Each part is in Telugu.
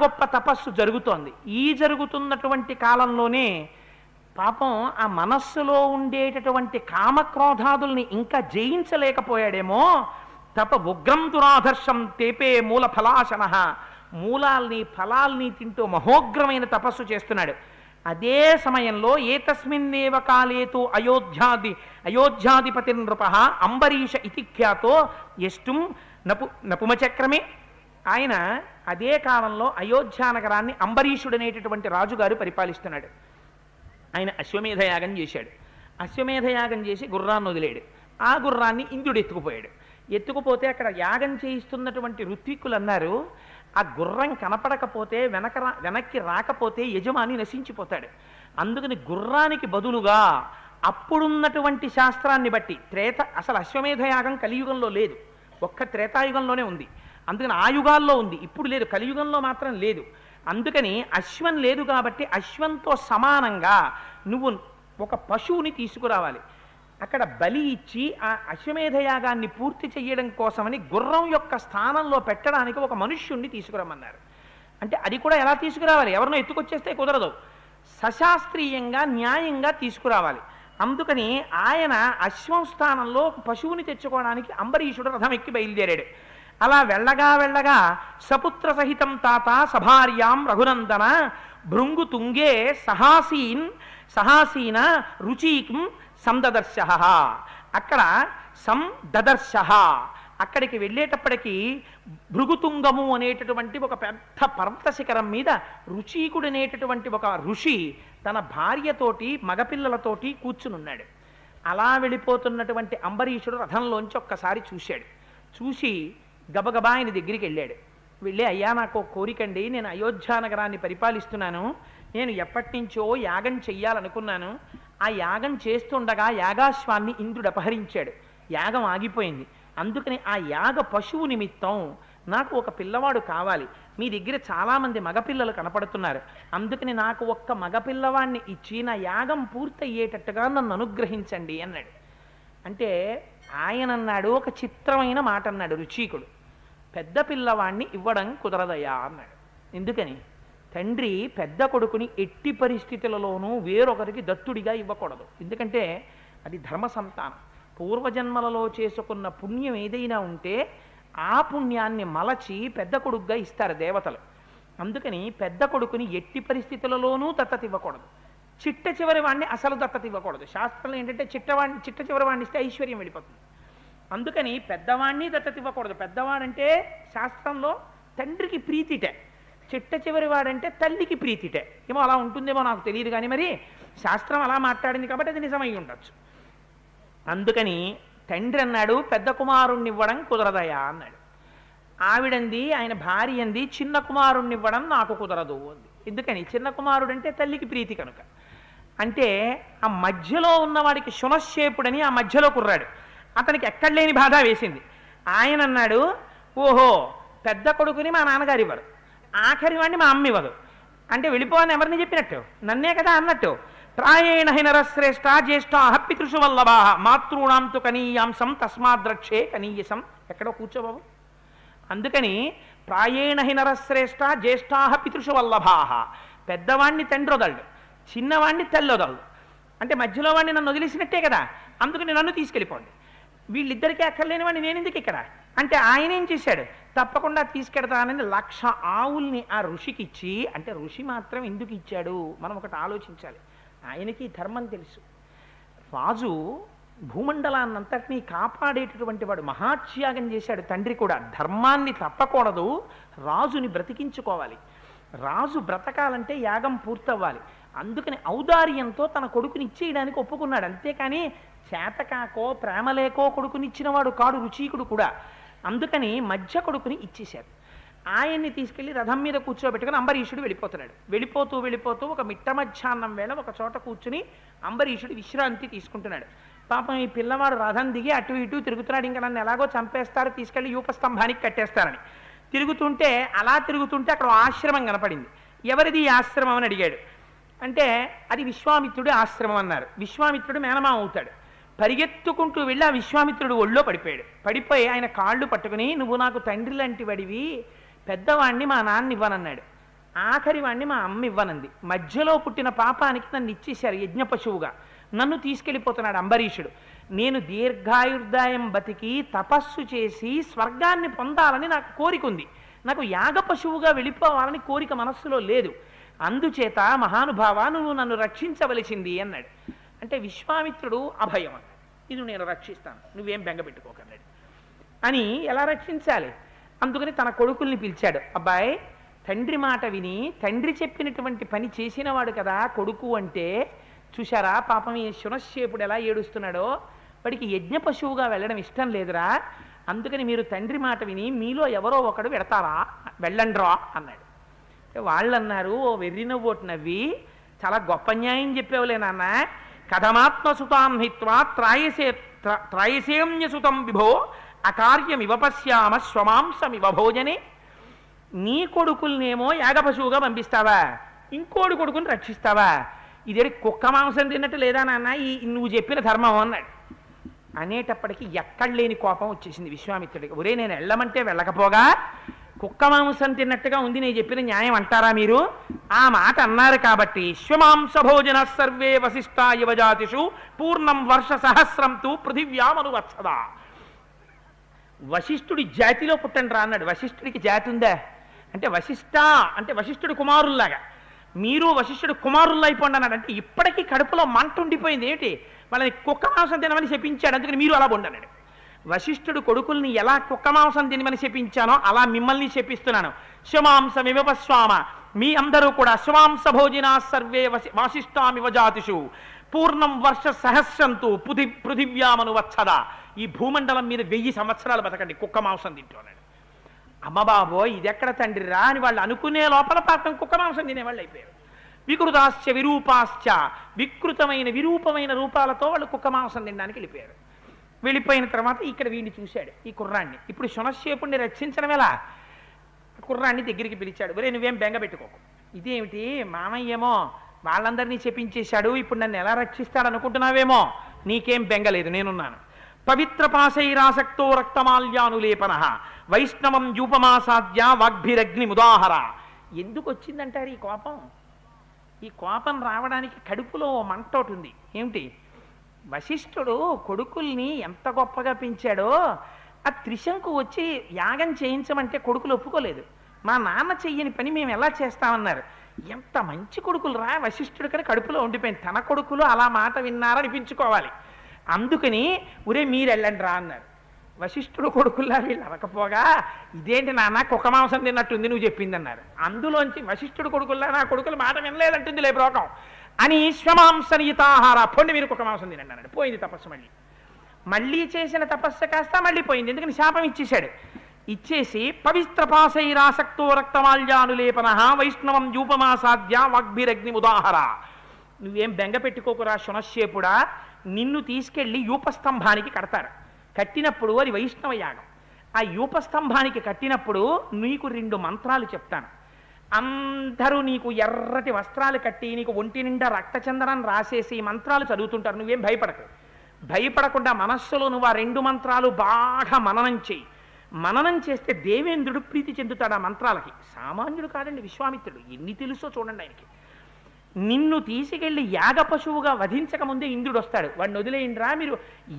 గొప్ప తపస్సు జరుగుతోంది. ఈ జరుగుతున్నటువంటి కాలంలోనే పాపం ఆ మనస్సులో ఉండేటటువంటి కామక్రోధాదుల్ని ఇంకా జయించలేకపోయాడేమో. తప ఉగ్రం దురాధర్షం తేపే మూల ఫలాశన, మూలాల్ని ఫలాల్ని తింటూ మహోగ్రమైన తపస్సు చేస్తున్నాడు. అదే సమయంలో ఏతస్మిన్నేవ కాలేతో అయోధ్యాధిపతి నృప అంబరీష ఇతి ఖ్యాతో యష్టుం నపుమచక్రమే. ఆయన అదే కాలంలో అయోధ్యానగరాన్ని అంబరీషుడనేటటువంటి రాజుగారు పరిపాలిస్తున్నాడు. ఆయన అశ్వమేధయాగం చేశాడు. అశ్వమేధయాగం చేసి గుర్రాన్ని వదిలేడు. ఆ గుర్రాన్ని ఇంద్రుడు ఎత్తుకుపోయాడు. ఎత్తుకుపోతే అక్కడ యాగం చేయిస్తున్నటువంటి ఋత్విక్కులు అన్నారు, ఆ గుర్రం కనపడకపోతే వెనక్కి రాకపోతే యజమాని నశించిపోతాడు. అందుకని గుర్రానికి బదులుగా అప్పుడున్నటువంటి శాస్త్రాన్ని బట్టి అసలు అశ్వమేధయాగం కలియుగంలో లేదు, ఒక్క త్రేతాయుగంలోనే ఉంది. అందుకని ఆ యుగాల్లో ఉంది, ఇప్పుడు లేదు, కలియుగంలో మాత్రం లేదు. అందుకని అశ్వం లేదు కాబట్టి అశ్వంతో సమానంగా నువ్వు ఒక పశువుని తీసుకురావాలి. అక్కడ బలి ఇచ్చి ఆ అశ్వమేధయాగాన్ని పూర్తి చేయడం కోసమని గుర్రం యొక్క స్థానంలో పెట్టడానికి ఒక మనుష్యుణ్ణి తీసుకురమ్మన్నారు. అంటే అది కూడా ఎలా తీసుకురావాలి, ఎవరినో ఎత్తుకొచ్చేస్తే కుదరదు, సశాస్త్రీయంగా న్యాయంగా తీసుకురావాలి. అందుకని ఆయన అశ్వం స్థానంలో పశువుని తెచ్చుకోవడానికి అంబరీషుడు రథం ఎక్కి బయలుదేరాడు. అలా వెళ్ళగా సపుత్ర సహితం తాత సభార్యాం రఘునందన భృంగు తుంగే సహాసీన రుచీకం సందదర్శ. అక్కడ సందదర్శ అక్కడికి వెళ్ళేటప్పటికీ భృగుతుంగము అనేటటువంటి ఒక పెద్ద పర్వత శిఖరం మీద రుచీకుడు అనేటటువంటి ఒక ఋషి తన భార్యతోటి మగపిల్లలతోటి కూర్చునున్నాడు. అలా వెళ్ళిపోతున్నటువంటి అంబరీషుడు రథంలోంచి ఒక్కసారి చూశాడు. చూసి గబగబా ఆయన దగ్గరికి వెళ్ళాడు. వెళ్ళి, అయ్యా నాకు కోరికండి, నేను అయోధ్యానగరాన్ని పరిపాలిస్తున్నాను, నేను ఎప్పటి నుంచో యాగం చెయ్యాలనుకున్నాను. ఆ యాగం చేస్తుండగా యాగాశ్వాన్ని ఇంద్రుడు అపహరించాడు, యాగం ఆగిపోయింది. అందుకని ఆ యాగ పశువు నిమిత్తం నాకు ఒక పిల్లవాడు కావాలి. మీ దగ్గర చాలామంది మగపిల్లలు కనపడుతున్నారు, అందుకని నాకు ఒక్క మగపిల్లవాడిని ఇచ్చి నా యాగం పూర్తయ్యేటట్టుగా నన్ను అనుగ్రహించండి అన్నాడు. అంటే ఆయన అన్నాడు, ఒక చిత్రమైన మాట అన్నాడు రుచీకుడు, పెద్ద పిల్లవాడిని ఇవ్వడం కుదరదయ్యా అన్నాడు. ఎందుకని? తండ్రి పెద్ద కొడుకుని ఎట్టి పరిస్థితులలోనూ వేరొకరికి దత్తుడిగా ఇవ్వకూడదు. ఎందుకంటే అది ధర్మ సంతానం. పూర్వజన్మలలో చేసుకున్న పుణ్యం ఏదైనా ఉంటే ఆ పుణ్యాన్ని మలచి పెద్ద కొడుకుగా ఇస్తారు దేవతలు. అందుకని పెద్ద కొడుకుని ఎట్టి పరిస్థితులలోనూ దత్తత ఇవ్వకూడదు. చిట్ట చివరి వాడిని అసలు దత్తత ఇవ్వకూడదు. శాస్త్రంలో ఏంటంటే చిట్ట చివరి వాడిని ఇస్తే ఐశ్వర్యం వెళ్ళిపోతుంది. అందుకని పెద్దవాడిని దత్తత ఇవ్వకూడదు. పెద్దవాడంటే శాస్త్రంలో తండ్రికి ప్రీతిటే, చిట్ట చివరి వాడంటే తల్లికి ప్రీతిటే. ఏమో అలా ఉంటుందేమో నాకు తెలియదు, కానీ మరి శాస్త్రం అలా మాట్లాడింది కాబట్టి అది నిజమై ఉండొచ్చు. అందుకని తండ్రి అన్నాడు, పెద్ద కుమారుణ్ణి ఇవ్వడం కుదరదయా అన్నాడు. ఆవిడంది, ఆయన భార్య అంది, చిన్న కుమారుణ్ణి ఇవ్వడం నాకు కుదరదు అంది. ఎందుకని? చిన్న కుమారుడు అంటే తల్లికి ప్రీతి కనుక. అంటే ఆ మధ్యలో ఉన్నవాడికి శునశ్చేపుడని ఆ మధ్యలో కుర్రాడు, అతనికి ఎక్కడ లేని బాధ వేసింది. ఆయన అన్నాడు, ఓహో పెద్ద కొడుకుని మా నాన్నగారు ఇవ్వరు, ఆఖరి వాడిని మా అమ్మ ఇవ్వదు అంటే వెళ్ళిపోవని ఎవరిని చెప్పినట్టు? నన్నే కదా అన్నట్టు. ప్రాయేణ హినరశ్రేష్ఠ జ్యేష్ఠ పితృషు వల్లభా మాతృణాంతు కనీయాంసం తస్మాద్రక్షే కనీయసం. ఎక్కడో కూర్చోబాబు. అందుకని ప్రాయేణ హినరశ్రేష్ఠ జ్యేష్ఠా పితృషు వల్లభా, పెద్దవాణ్ణి తండ్రి వదలడు, చిన్నవాణ్ణి తల్లి వదలదు. అంటే మధ్యలో వాడిని నన్ను వదిలేసినట్టే కదా, అందుకని నన్ను తీసుకెళ్ళిపోండి. వీళ్ళిద్దరికీ అక్కర్లేని వాడిని నేను ఎందుకు ఇక్కడ అంటే ఆయన ఏం చేశాడు, తప్పకుండా తీసుకెడతానని 1,00,000 ఆవుల్ని ఆ ఋషికి ఇచ్చి, అంటే ఋషి మాత్రం ఎందుకు ఇచ్చాడు మనం ఒకటి ఆలోచించాలి. ఆయనకి ధర్మం తెలుసు. రాజు భూమండలాన్నంతటినీ కాపాడేటటువంటి వాడు, మహాత్యాగం చేశాడు తండ్రి కూడా. ధర్మాన్ని తప్పకూడదు, రాజుని బ్రతికించుకోవాలి. రాజు బ్రతకాలంటే యాగం పూర్తవ్వాలి. అందుకని ఔదార్యంతో తన కొడుకుని ఇచ్చేయడానికి ఒప్పుకున్నాడు. అంతేకాని చేతకాకో ప్రేమలేకో కొడుకునిచ్చినవాడు కాడు రుచీకుడు కూడా. అందుకని మధ్య కొడుకుని ఇచ్చేశారు. ఆయన్ని తీసుకెళ్లి రథం మీద కూర్చోబెట్టుకుని అంబరీషుడు వెళ్ళిపోతున్నాడు. వెళ్ళిపోతూ ఒక మిట్ట మధ్యాహ్నం వేళ ఒక చోట కూర్చుని అంబరీషుడు విశ్రాంతి తీసుకుంటున్నాడు. పాపం ఈ పిల్లవాడు రథం దిగి అటు ఇటు తిరుగుతున్నాడు. ఇంకా నన్ను ఎలాగో చంపేస్తారు, తీసుకెళ్లి యూపస్తంభానికి కట్టేస్తారని తిరుగుతుంటే, అలా తిరుగుతుంటే అక్కడ ఆశ్రమం కనపడింది. ఎవరిది ఈ ఆశ్రమం అని అడిగాడు. అంటే అది విశ్వామిత్రుడి ఆశ్రమం అన్నారు. విశ్వామిత్రుడు మేనమామ అవుతాడు. పరిగెత్తుకుంటూ వెళ్ళి ఆ విశ్వామిత్రుడు ఒళ్ళో పడిపోయి ఆయన కాళ్ళు పట్టుకుని, నువ్వు నాకు తండ్రి లాంటి వాడివి, పెద్దవాణ్ణి మా నాన్న ఇవ్వనన్నాడు. ఆఖరి వాడిని మా అమ్మ ఇవ్వనంది. మధ్యలో పుట్టిన పాపానికి నన్ను ఇచ్చేశారు యజ్ఞ పశువుగా. నన్ను తీసుకెళ్ళిపోతున్నాడు అంబరీషుడు. నేను దీర్ఘాయుర్దాయం బతికి తపస్సు చేసి స్వర్గాన్ని పొందాలని నాకు కోరిక ఉంది. నాకు యాగ పశువుగా వెళ్ళిపోవాలని కోరిక మనస్సులో లేదు. అందుచేత మహానుభావ నువ్వు నన్ను రక్షించవలసింది అన్నాడు. అంటే విశ్వామిత్రుడు అభయం అన్నాడు. ఇది నేను రక్షిస్తాను, నువ్వేం బెంగపెట్టుకోకన్నాడు. అని ఎలా రక్షించాలి? అందుకని తన కొడుకుల్ని పిలిచాడు. అబ్బాయి, తండ్రి మాట విని తండ్రి చెప్పినటువంటి పని చేసినవాడు కదా కొడుకు అంటే. చూశారా పాపం ఈ శునశ్శేపుడు ఎలా ఏడుస్తున్నాడో. వాడికి యజ్ఞ పశువుగా వెళ్ళడం ఇష్టం లేదురా. అందుకని మీరు తండ్రి మాట విని మీలో ఎవరో ఒకడు వెళ్ళండ్రా అన్నాడు. వాళ్ళు అన్నారు, ఓ వెర్రి నవ్వోటి నవ్వి, చాలా గొప్ప న్యాయం చెప్పేవులే నాన్న. కథమాత్మసుతాం హిత్వా త్రాయసేమ్యసుతం విభో అకార్యమివ పశ్యామ స్వమాంసమివ భోజనే. నీ కొడుకుల్నేమో యాగపశువుగా పంపిస్తావా, ఇంకోడు కొడుకుని రక్షిస్తావా? ఇదే కుక్క మాంసం తిన్నట్టు లేదా నాన్న నువ్వు చెప్పిన ధర్మం అన్నాడు. అనేటప్పటికీ ఎక్కడ లేని కోపం వచ్చేసింది విశ్వామిత్రుడికి. ఒరే, నేను వెళ్ళమంటే వెళ్ళకపోగా కుక్క మాంసం తిన్నట్టుగా ఉంది, నేను చెప్పిన న్యాయం అంటారా మీరు? ఆ మాట అన్నారు కాబట్టి శ్వమాంస భోజన సర్వే వశిష్ఠా యువజాతిషు పూర్ణం వర్ష సహస్రం తు పృథివ్యామనువత్సదా. వశిష్ఠుడి జాతిలో పుట్టండి రా అన్నాడు. వశిష్ఠుడికి జాతి ఉందా అంటే వశిష్ఠ అంటే వశిష్ఠుడి కుమారుల్లాగా మీరు వశిష్ఠుడు కుమారుల్లో అయిపోండి అన్నాడు. అంటే ఇప్పటికీ కడుపులో మంట ఉండిపోయింది. ఏమిటి? వాళ్ళని కుక్క మాంసం తినమని చెప్పించాడు, అందుకని మీరు అలా ఉండన్నాడు. వశిష్ఠుడు కొడుకుల్ని ఎలా కుక్క మాంసం తినమని చెప్పించానో అలా మిమ్మల్ని చెప్పిస్తున్నాను. శ్వమాంసమివపస్వామ, మీ అందరూ కూడా శ్వమాంస భోజనా సర్వే వాసిష్ఠామివ జాతిషు పూర్ణం వర్ష సహస్రంతు పృథివ్యామనువత్సదా. ఈ భూమండలం మీద 1000 సంవత్సరాలు బతకండి కుక్క మాంసం తింటూ అన్నాడు. అమ్మబాబో, ఇది ఎక్కడ తండ్రిరా అని వాళ్ళు అనుకునే లోపల పాపం కుక్క మాంసం తినేవాళ్ళు అయిపోయారు. వికృతాశ్చ విరూపాశ్చ, వికృతమైన విరూపమైన రూపాలతో వాళ్ళు కుక్క మాంసం తినడానికి వెళ్ళిపోయారు. వెళ్ళిపోయిన తర్వాత ఇక్కడ వీడిని చూశాడు, ఈ కుర్రాన్ని. ఇప్పుడు శునశ్శేపుణ్ణి రక్షించడం ఎలా? కుర్రాన్ని దగ్గరికి పిలిచాడు. ఒరే, నువ్వేం బెంగ పెట్టుకోకు. ఇదేమిటి మామయ్యేమో వాళ్ళందరినీ చెప్పించేశాడు, ఇప్పుడు నన్ను ఎలా రక్షిస్తాడు అనుకుంటున్నావేమో. నీకేం బెంగలేదు, నేనున్నాను. పవిత్ర పాశైరాసక్తో రక్తమాల్యానులేపన వైష్ణవం యూపమాసాద్య వాగ్భిరగ్ని ముదాహర. ఎందుకు వచ్చిందంటారు ఈ కోపం? ఈ కోపం రావడానికి కడుపులో మంట ఒకటి ఉంది. ఏమిటి? వశిష్ఠుడు కొడుకుల్ని ఎంత గొప్పగా పెంచాడో, ఆ త్రిశంకు వచ్చి యాగం చేయించమంటే కొడుకులు ఒప్పుకోలేదు. మా నాన్న చెయ్యని పని మేము ఎలా చేస్తామన్నారు. ఎంత మంచి కొడుకులు రా వశిష్ఠుడు కానీ కడుపులో ఉండిపోయింది. తన కొడుకులు అలా మాట విన్నారనిపించుకోవాలి. అందుకని ఒరే మీరు వెళ్ళండి రా అన్నారు. వశిష్ఠుడు కొడుకుల్లా వీళ్ళు అనకపోగా, ఇదేంటి నాన్న కుక్క మాంసం తిన్నట్టుంది నువ్వు చెప్పింది అన్నారు. అందులోంచి వశిష్ఠుడు కొడుకుల్లా నా కొడుకులు మాట వినలేదంటుంది లే బ్రోకం అని శ్వమాంసనియుతాహార, పొండి మీరు కుక్క మాంసం తినండి అన్నాడు. పోయింది తపస్సు. మళ్ళీ చేసిన తపస్సు కాస్త మళ్ళీ పోయింది. ఎందుకని శాపం ఇచ్చేశాడు. ఇచ్చేసి పవిత్ర పాశైరాసక్తో రక్తమాల్యానులేపన వైష్ణవం యూపమాసాద్య వాగ్భిరగ్ని ఉదాహర. నువ్వేం బెంగ పెట్టుకోకురా శునశ్శేపుడా, నిన్ను తీసుకెళ్ళి యూపస్తంభానికి కడతారు. కట్టినప్పుడు అది వైష్ణవ యాగం. ఆ యూపస్తంభానికి కట్టినప్పుడు నీకు 2 మంత్రాలు చెప్తాను. అందరూ నీకు ఎర్రటి వస్త్రాలు కట్టి నీకు ఒంటి నిండా రక్తచందనం రాసేసి ఈ మంత్రాలు చదువుతుంటారు. నువ్వేం భయపడకు. భయపడకుండా మనస్సులో నువ్వు ఆ 2 మంత్రాలు బాగా మననం చేయి. మననం చేస్తే దేవేంద్రుడు ప్రీతి చెందుతాడు ఆ మంత్రాలకి. సామాన్యుడు కాదండి విశ్వామిత్రుడు, ఎన్ని తెలుసో చూడండి ఆయనకి. నిన్ను తీసుకెళ్లి యాగ పశువుగా వధించకముందే ఇంద్రుడు వస్తాడు. వాడిని వదిలేయండిరా, మీరు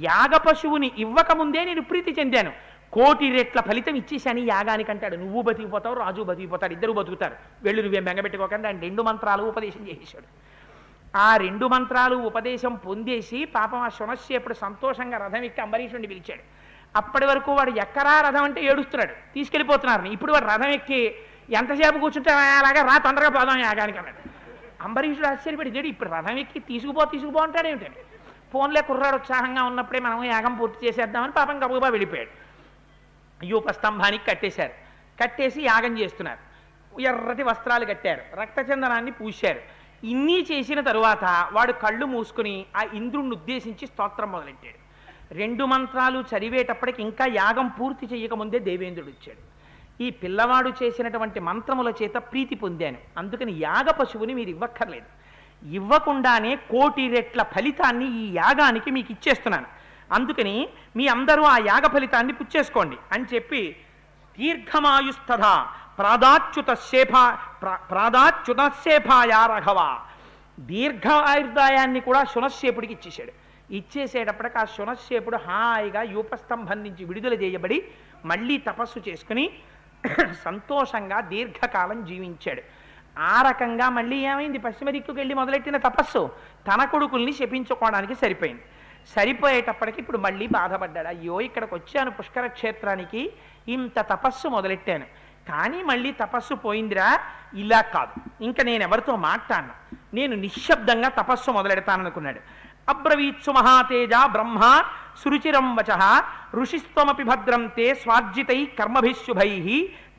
యాగ పశువుని ఇవ్వకముందే నేను ప్రీతి చెందాను, 1,000,000 రెట్ల ఫలితం ఇచ్చేసాను ఈ యాగానికి అంటాడు. నువ్వు బతికిపోతావు, రాజు బతికిపోతాడు, ఇద్దరు బతుకుతారు. వెళ్ళు, నువ్వేం బెంగపెట్టుకోకండి. ఆయన 2 మంత్రాలు ఉపదేశం చేసేశాడు. ఆ 2 మంత్రాలు ఉపదేశం పొందేసి పాపం ఆ శునశ్శేపుడు సంతోషంగా రథం ఎక్కి అంబరీషుడిని పిలిచాడు. అప్పటి వరకు వాడు ఎక్కరా రథం అంటే ఏడుస్తున్నాడు, తీసుకెళ్ళిపోతున్నారు. ఇప్పుడు వాడు రథం ఎక్కి ఎంతసేపు కూర్చుంటే అలాగా రా తొందరగా పోదాం యాగానికి అన్నాడు. అంబరీషుడు ఆశ్చర్యపడి, ఇదేడు ఇప్పుడు రథం ఎక్కి తీసుకుపో అంటాడు ఏమిటండి. ఫోన్లే కుర్రాడు ఉత్సాహంగా ఉన్నప్పుడే మనం యాగం పూర్తి చేసేద్దామని పాపం గబగబా వెళ్ళిపోయాడు. యూపస్తంభానికి కట్టేశారు. కట్టేసి యాగం చేస్తున్నారు. ఎర్రటి వస్త్రాలు కట్టారు, రక్తచందనాన్ని పూశారు. ఇన్ని చేసిన తరువాత వాడు కళ్ళు మూసుకుని ఆ ఇంద్రుణ్ణి ఉద్దేశించి స్తోత్రం మొదలెట్టాడు. 2 మంత్రాలు చదివేటప్పటికి ఇంకా యాగం పూర్తి చేయకముందే దేవేంద్రుడు వచ్చాడు. ఈ పిల్లవాడు చేసినటువంటి మంత్రముల చేత ప్రీతి పొందాను, అందుకని యాగ పశువుని మీరు ఇవ్వక్కర్లేదు, ఇవ్వకుండానే 1,000,000 రెట్ల ఫలితాన్ని ఈ యాగానికి మీకు ఇచ్చేస్తున్నాను, అందుకని మీ అందరూ ఆ యాగ ఫలితాన్ని పుచ్చేసుకోండి అని చెప్పి దీర్ఘమాయుస్తథ ప్రాదాచ్యుతశేఫాయా రాఘవ. దీర్ఘాయుర్దాయాన్ని కూడా శునశ్శేపుడికి ఇచ్చేశాడు. ఇచ్చేసేటప్పటికి ఆ శునశ్శేపుడు హాయిగా యూపస్తంభం నుంచి విడుదల చేయబడి మళ్ళీ తపస్సు చేసుకుని సంతోషంగా దీర్ఘకాలం జీవించాడు. ఆ రకంగా మళ్ళీ ఏమైంది, పశ్చిమ దిక్కుకు వెళ్ళి మొదలెట్టిన తపస్సు తన కొడుకుల్ని శపించుకోవడానికి సరిపోయింది. సరిపోయేటప్పటికి ఇప్పుడు మళ్ళీ బాధపడ్డాడు. అయ్యో, ఇక్కడికి వచ్చాను పుష్కర క్షేత్రానికి, ఇంత తపస్సు మొదలెట్టాను, కానీ మళ్ళీ తపస్సు పోయిందిరా. ఇలా కాదు, ఇంకా నేను ఎవరితో మాట్లాడను, నేను నిశ్శబ్దంగా తపస్సు మొదలెడతాననుకున్నాడు. అబ్రవీత్సు మహాతేజ బ్రహ్మ సురుచిరం వచ ఋషిస్త్వమపి భద్రం తే స్వార్జితై కర్మభిశుభై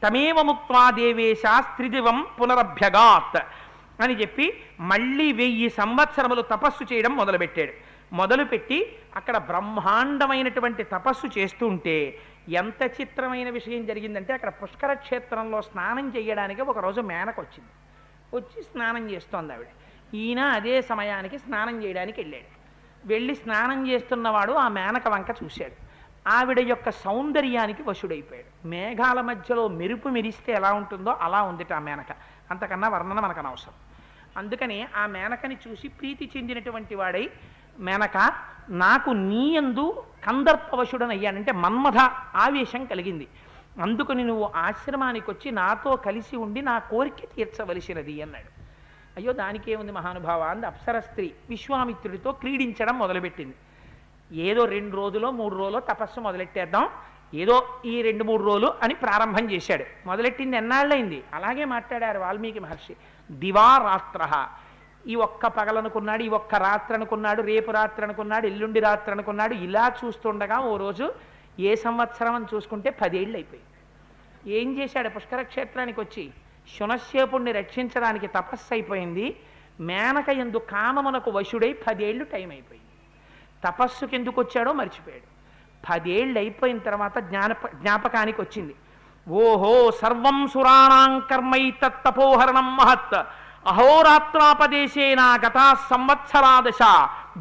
తమేవ ముక్త్వా దేవేశ స్త్రిదివం పునరభ్యగాత్ అని చెప్పి మళ్ళీ 1000 సంవత్సరములు తపస్సు చేయడం మొదలుపెట్టాడు. మొదలుపెట్టి అక్కడ బ్రహ్మాండమైనటువంటి తపస్సు చేస్తుంటే ఎంత చిత్రమైన విషయం జరిగిందంటే, అక్కడ పుష్కర క్షేత్రంలో స్నానం చేయడానికి ఒకరోజు మేనక వచ్చింది. వచ్చి స్నానం చేస్తోంది ఆవిడ. ఈయన అదే సమయానికి స్నానం చేయడానికి వెళ్ళాడు. వెళ్ళి స్నానం చేస్తున్నవాడు ఆ మేనక వంక చూశాడు. ఆవిడ యొక్క సౌందర్యానికి వశుడైపోయాడు. మేఘాల మధ్యలో మెరుపు మెరిస్తే ఎలా ఉంటుందో అలా ఉందిట ఆ మేనక. అంతకన్నా వర్ణన మనకు అనవసరం. అందుకని ఆ మేనకని చూసి ప్రీతి చెందినటువంటి వాడై, మేనక, నాకు నీయందు కందర్పవశుడనయ్యానంటే మన్మథ ఆవేశం కలిగింది, అందుకని నువ్వు ఆశ్రమానికి వచ్చి నాతో కలిసి ఉండి నా కోరిక తీర్చవలసినది అన్నాడు. అయ్యో, దానికేముంది మహానుభావ అంది అప్సర స్త్రీ. విశ్వామిత్రుడితో క్రీడించడం మొదలుపెట్టింది. ఏదో 2 రోజులో 3 రోజులో తపస్సు మొదలెట్టేద్దాం, ఏదో ఈ 2-3 రోజులు అని ప్రారంభం చేశాడు. మొదలెట్టింది ఎన్నాళ్ళైంది. అలాగే మాట్లాడారు వాల్మీకి మహర్షి. దివారాత్ర, ఈ ఒక్క పగలనుకున్నాడు, ఈ ఒక్క రాత్రి అనుకున్నాడు, రేపు రాత్రి అనుకున్నాడు, ఎల్లుండి రాత్రి అనుకున్నాడు. ఇలా చూస్తుండగా ఓ రోజు ఏ సంవత్సరం అని చూసుకుంటే 10 ఏళ్ళు అయిపోయింది. ఏం చేశాడు, పుష్కర క్షేత్రానికి వచ్చి శునశ్శేపుణ్ణి రక్షించడానికి తపస్సు అయిపోయింది. మేనక యందు కామమునకు వశుడై 10 ఏళ్ళు టైం అయిపోయింది. తపస్సుకి ఎందుకు వచ్చాడో మర్చిపోయాడు. 10 ఏళ్ళు అయిపోయిన తర్వాత జ్ఞాపకానికి వచ్చింది. ఓహో, సర్వం సురాణాం కర్మైతత్తపోహరణం మహత్ అహోరాత్రాపదేశేన గతా సంవత్సరాదశ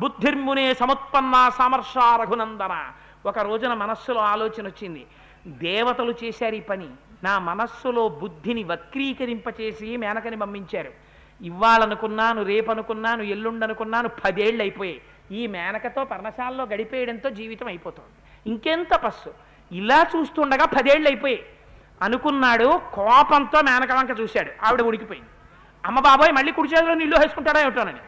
బుద్ధిర్మునే సముత్పన్న సామర్షా రఘునందన. ఒక రోజున మనస్సులో ఆలోచన వచ్చింది, దేవతలు చేశారు ఈ పని, నా మనస్సులో బుద్ధిని వక్రీకరింపచేసి మేనకని పంపించారు. ఇవ్వాలనుకున్నాను, రేపనుకున్నాను, ఎల్లుండనుకున్నాను, 10 ఏళ్ళు అయిపోయాయి. ఈ మేనకతో పర్ణశాలలో గడిపేయడంతో జీవితం అయిపోతుంది, ఇంకేం తపస్సు. ఇలా చూస్తుండగా 10 ఏళ్ళు అయిపోయాయి అనుకున్నాడు. కోపంతో మేనక వంక చూశాడు. ఆవిడ ఉడికిపోయింది. అమ్మ బాబాయ్, మళ్ళీ కుడి చేతిలో నీళ్ళు వేసుకుంటాడా ఏమిటోనని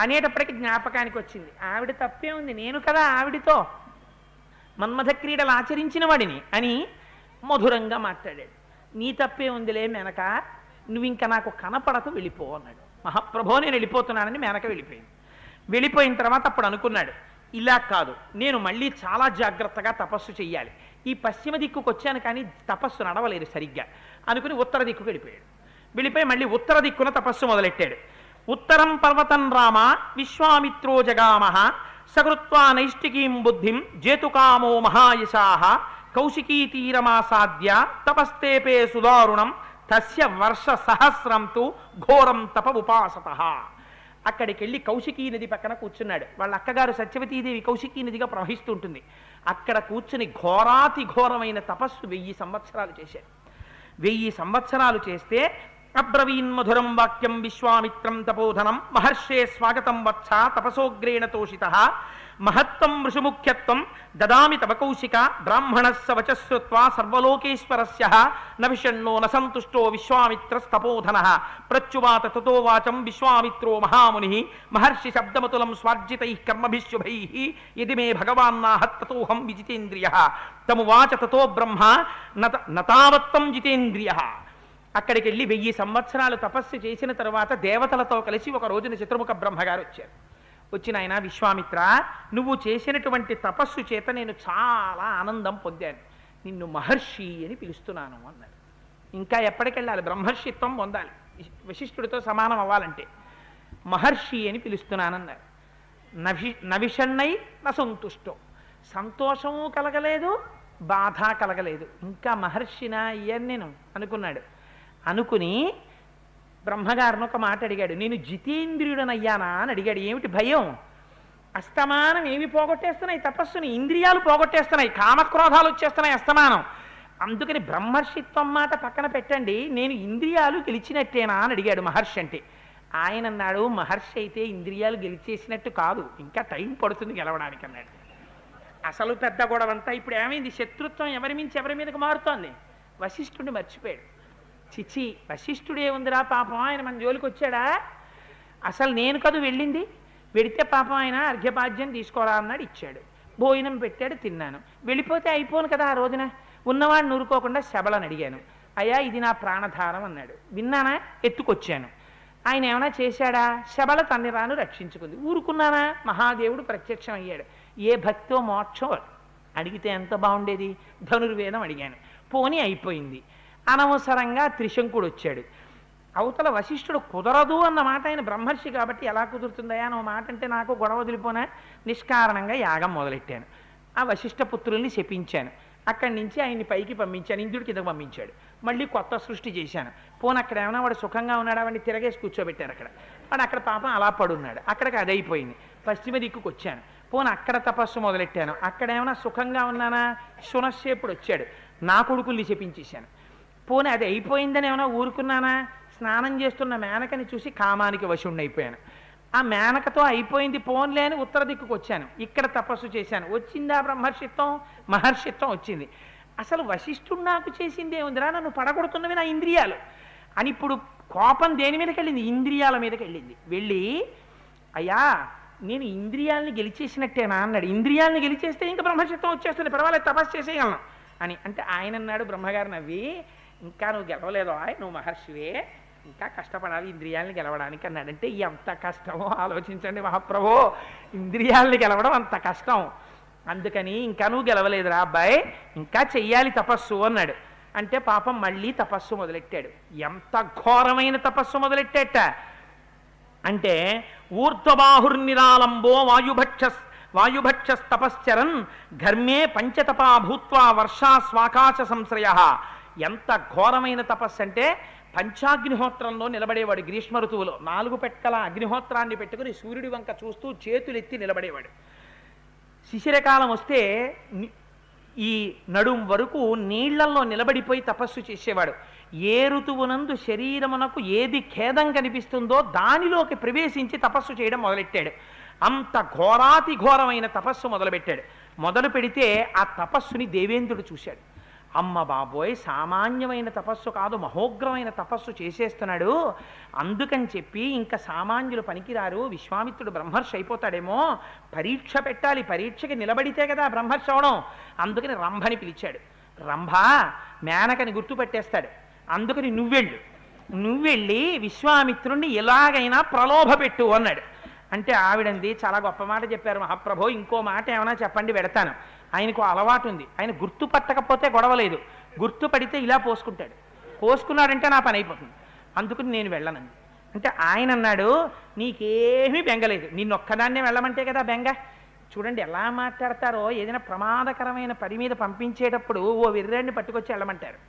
అనేటప్పటికి జ్ఞాపకానికి వచ్చింది, ఆవిడ తప్పే ఉంది, నేను కదా ఆవిడితో మన్మథ క్రీడలు ఆచరించిన వాడిని అని మధురంగా మాట్లాడాడు. నీ తప్పే ఉందిలే మేనక, నువ్వు ఇంకా నాకు కనపడకు, వెళ్ళిపో అన్నాడు. మహాప్రభో, నేను వెళ్ళిపోతున్నానని మేనక వెళ్ళిపోయింది. వెళ్ళిపోయిన తర్వాత అప్పుడు అనుకున్నాడు, ఇలా కాదు, నేను మళ్ళీ చాలా జాగ్రత్తగా తపస్సు చెయ్యాలి. ఈ పశ్చిమ దిక్కుకు వచ్చాను కానీ తపస్సు నడవలేదు సరిగ్గా అనుకుని ఉత్తర దిక్కుకు వెళ్ళిపోయాడు. వెళ్ళిపోయి మళ్ళీ ఉత్తర దిక్కున తపస్సు మొదలెట్టాడు. ఉత్తరం పర్వతం రామ విశ్వామిత్రో జగామహ సకృత్వా నైష్టికీం బుద్ధిం జేతుకామో మహాయశాః కౌశికీ తీరమాసాద్య తపస్తేపే సుదారుణం తస్య వర్ష సహస్రం తు ఘోరం తప ఉపాసతః. అక్కడికి వెళ్ళి కౌశికీ నది పక్కన కూర్చున్నాడు. వాళ్ళ అక్కగారు సత్యవతీదేవి కౌశికీ నదిగా ప్రవహిస్తుంటుంది. అక్కడ కూర్చుని ఘోరాతి ఘోరమైన తపస్సు 1000 సంవత్సరాలు చేశాడు. 1000 సంవత్సరాలు చేస్తే అబ్రవీన్మధురం వాక్యం విశ్వామిత్రం తపోధనం మహర్షే స్వాగతం వత్స తపసోగ్రేణ తోషితః మహత్వం వృషముఖ్యత్వం దదామి తవ కౌశిక బ్రాహ్మణస్య వచశ్రుత్వా సర్వలోకేశ్వరస్య నవిషణ్ణో నసంతుష్టో విశ్వామిత్రస్తపోధనః ప్రత్యువాత తతో వాచం విశ్వామిత్రో మహామునిః మహర్షి శబ్దమతులం స్వార్జితైః కర్మభిశుభైః యది మే భగవాన్నాహత్ తతోహం విజితేంద్రియః తమువాచ తతో బ్రహ్మ నతావత్తం జితేంద్రియః. అక్కడికి వెళ్ళి 1000 సంవత్సరాలు తపస్సు చేసిన తరువాత దేవతలతో కలిసి ఒక రోజున చతుర్ముఖ బ్రహ్మగారు వచ్చారు. వచ్చిన ఆయన, విశ్వామిత్ర, నువ్వు చేసినటువంటి తపస్సు చేత నేను చాలా ఆనందం పొందాను, నిన్ను మహర్షి అని పిలుస్తున్నాను అన్నారు. ఇంకా ఎప్పటికెళ్ళాలి, బ్రహ్మర్షిత్వం పొందాలి, వశిష్ఠుడితో సమానం అవ్వాలంటే. మహర్షి అని పిలుస్తున్నానన్నారు. నవిషణ్ణై నసంతుష్టో, సంతోషము కలగలేదు, బాధ కలగలేదు, ఇంకా మహర్షినా అయ్యాను నేను అనుకున్నాడు. అనుకుని బ్రహ్మగారిని ఒక మాట అడిగాడు, నేను జితేంద్రియుడనయ్యానా అని అడిగాడు. ఏమిటి భయం? అస్తమానం ఏమి పోగొట్టేస్తున్నాయి తపస్సుని, ఇంద్రియాలు పోగొట్టేస్తున్నాయి, కామక్రోధాలు వచ్చేస్తున్నాయి అస్తమానం. అందుకని బ్రహ్మర్షిత్వం మాట పక్కన పెట్టండి, నేను ఇంద్రియాలు గెలిచినట్టేనా అని అడిగాడు మహర్షి. అంటే ఆయన అన్నాడు, మహర్షి అయితే ఇంద్రియాలు గెలిచేసినట్టు కాదు, ఇంకా టైం పడుతుంది గెలవడానికి అన్నాడు. అసలు పెద్ద గొడవంతా ఇప్పుడు ఏమైంది, శత్రుత్వం ఎవరి మించి ఎవరి మీదకి మారుతోంది. వశిష్ఠుడిని మర్చిపోయాడు. చిచి, వశిష్ఠుడే ఉందిరా పాపం, ఆయన మన జోలికి వచ్చాడా, అసలు నేను కదూ వెళ్ళింది, వెడితే పాపం ఆయన అర్ఘ్యపాద్యం తీసుకోరా అన్నాడు, ఇచ్చాడు. భోజనం పెట్టాడు, తిన్నాను. వెళ్ళిపోతే అయిపోను కదా. ఆ రోజున ఉన్నవాడిని ఊరుకోకుండా శబలని అడిగాను, అయ్యా ఇది నా ప్రాణధారం అన్నాడు. విన్నానా, ఎత్తుకొచ్చాను. ఆయన ఏమైనా చేశాడా, శబల తన్ని రాను రక్షించుకుంది. ఊరుకున్నానా, మహాదేవుడు ప్రత్యక్షం అయ్యాడు. ఏ భక్తో మోక్షం అడిగితే ఎంత బాగుండేది, ధనుర్వేదం అడిగాను, పోనీ అయిపోయింది. అనవసరంగా త్రిశంకుడు వచ్చాడు. అవతల వశిష్ఠుడు కుదరదు అన్న మాట, ఆయన బ్రహ్మర్షి కాబట్టి ఎలా కుదురుతుందయా అని మాట అంటే నాకు గొడవ వదిలిపోనా, నిష్కారణంగా యాగం మొదలెట్టాను. ఆ వశిష్ఠ పుత్రుల్ని శపించాను. అక్కడి నుంచి ఆయన్ని పైకి పంపించాను, ఇంద్రుడి కిందకు పంపించాడు. మళ్ళీ కొత్త సృష్టి చేశాను. పోను అక్కడ ఏమైనా వాడు సుఖంగా ఉన్నాడా, వాడిని తిరగేసి కూర్చోబెట్టారు అక్కడ. వాడు అక్కడ పాపం అలా పడున్నాడు. అక్కడికి అది అయిపోయింది. పశ్చిమ దిక్కుకు వచ్చాను. పోను అక్కడ తపస్సు మొదలెట్టాను. అక్కడ ఏమైనా సుఖంగా ఉన్నానా, శునశ్శేపుడు వచ్చాడు, నా కొడుకుల్ని శపించేశాను. పోనీ అది అయిపోయిందని ఏమైనా ఊరుకున్నానా, స్నానం చేస్తున్న మేనకని చూసి కామానికి వశుణ్ణి అయిపోయాను. ఆ మేనకతో అయిపోయింది పోన్లే అని ఉత్తర దిక్కుకు వచ్చాను. ఇక్కడ తపస్సు చేశాను. వచ్చిందా బ్రహ్మర్షిత్వం, మహర్షిత్వం వచ్చింది. అసలు వశిష్ఠుడు నాకు చేసింది ఏముందిరా, నన్ను పడగొడుతున్నవి నా ఇంద్రియాలు అని. ఇప్పుడు కోపం దేని మీదకి వెళ్ళింది, ఇంద్రియాల మీదకి వెళ్ళింది. వెళ్ళి అయ్యా నేను ఇంద్రియాలని గెలిచేసినట్టేనా అన్నాడు. ఇంద్రియాలని గెలిచేస్తే ఇంకా బ్రహ్మర్షిత్వం వచ్చేస్తుంది, పర్వాలేదు తపస్సు చేసేయగలను అని. అంటే ఆయన అన్నాడు, బ్రహ్మగారు నవ్వి, ఇంకా నువ్వు గెలవలేదో, నువ్వు మహర్షివే, ఇంకా కష్టపడాలి ఇంద్రియాలని గెలవడానికి అన్నాడు. అంటే ఎంత కష్టమో ఆలోచించండి మహాప్రభో, ఇంద్రియాలని గెలవడం అంత కష్టం. అందుకని ఇంకా నువ్వు గెలవలేదురా అబ్బాయి, ఇంకా చెయ్యాలి తపస్సు అన్నాడు. అంటే పాపం మళ్ళీ తపస్సు మొదలెట్టాడు. ఎంత ఘోరమైన తపస్సు మొదలెట్టాట అంటే, ఊర్ధ్వబాహుర్నిరాలంబో వాయుభక్షస్తపశ్చరన్ ఘర్మే పంచతపా భూత్వా వర్షా స్వాకాశ సంశ్రయ. ఎంత ఘోరమైన తపస్సు అంటే, పంచాగ్నిహోత్రంలో నిలబడేవాడు. గ్రీష్మ ఋతువులో 4 పెట్టల అగ్నిహోత్రాన్ని పెట్టుకుని సూర్యుడి వంక చూస్తూ చేతులెత్తి నిలబడేవాడు. శిశిరకాలం వస్తే ఈ నడుం వరకు నీళ్లల్లో నిలబడిపోయి తపస్సు చేసేవాడు. ఏ ఋతువునందు శరీరమునకు ఏది ఖేదం కనిపిస్తుందో దానిలోకి ప్రవేశించి తపస్సు చేయడం మొదలెట్టాడు. అంత ఘోరాతి ఘోరమైన తపస్సు మొదలుపెట్టాడు. మొదలు పెడితే ఆ తపస్సుని దేవేంద్రుడు చూశాడు. అమ్మ బాబోయ్, సామాన్యమైన తపస్సు కాదు, మహోగ్రమైన తపస్సు చేసేస్తున్నాడు. అందుకని చెప్పి ఇంకా సామాన్యులు పనికిరారు, విశ్వామిత్రుడు బ్రహ్మర్షి అయిపోతాడేమో, పరీక్ష పెట్టాలి, పరీక్షకి నిలబడితే కదా బ్రహ్మర్షి అవడం. అందుకని రంభని పిలిచాడు. రంభ మేనకని గుర్తుపెట్టేస్తాడు. అందుకని నువ్వెళ్ళి విశ్వామిత్రుణ్ణి ఎలాగైనా ప్రలోభ పెట్టు అన్నాడు. అంటే ఆవిడంది, చాలా గొప్ప మాట చెప్పారు మహాప్రభో, ఇంకో మాట ఏమైనా చెప్పండి పెడతాను. ఆయనకు అలవాటు ఉంది, ఆయన గుర్తుపట్టకపోతే గొడవలేదు, గుర్తుపడితే ఇలా పోసుకుంటాడు. పోసుకున్నాడంటే నా పని అయిపోతుంది, అందుకని నేను వెళ్ళనంది. అంటే ఆయన అన్నాడు, నీకేమీ బెంగలేదు, నిన్నొక్కదాన్నే వెళ్ళమంటే కదా బెంగ. చూడండి ఎలా మాట్లాడతారో, ఏదైనా ప్రమాదకరమైన పని మీద పంపించేటప్పుడు ఓ వెర్రాడిని పట్టుకొచ్చి వెళ్ళమంటారు.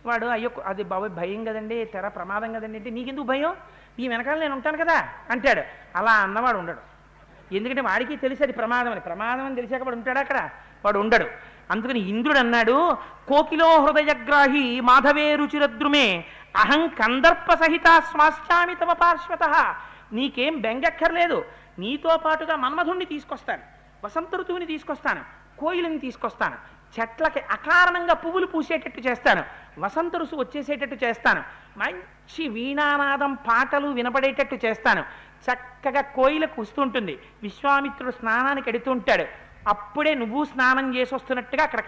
వాడు అయ్యో అది బాబోయ్ భయం కదండి, తెర ప్రమాదం కదండి అంటే, నీకెందుకు భయం, ఈ వెనకాల నేను ఉంటాను కదా అంటాడు. అలా అన్నవాడు ఉండడు. ఎందుకంటే వాడికి తెలిసి అది ప్రమాదం అని తెలిసాక వాడు ఉంటాడు అక్కడ, వాడు ఉండడు. అందుకని ఇంద్రుడు అన్నాడు, కోకిలో హృదయగ్రాహి మాధవే రుచిరద్రుమే అహం కందర్ప సహిత స్వాశ్చామి తమ పార్శ్వత. నీకేం బెంగక్కర్లేదు, నీతో పాటుగా మన్మధుణ్ణి తీసుకొస్తాను, వసంత ఋతువుని తీసుకొస్తాను, కోయిలని తీసుకొస్తాను, చెట్లకి అకారణంగా పువ్వులు పూసేటట్టు చేస్తాను, వసంత ఋతువు వచ్చేసేటట్టు చేస్తాను, మంచి వీణానాదం పాటలు వినపడేటట్టు చేస్తాను, చక్కగా కోయిల కూస్తుంటుంది, విశ్వామిత్రుడు స్నానానికి ఎడుతుంటాడు, అప్పుడే నువ్వు స్నానం చేసి వస్తున్నట్టుగా అక్కడ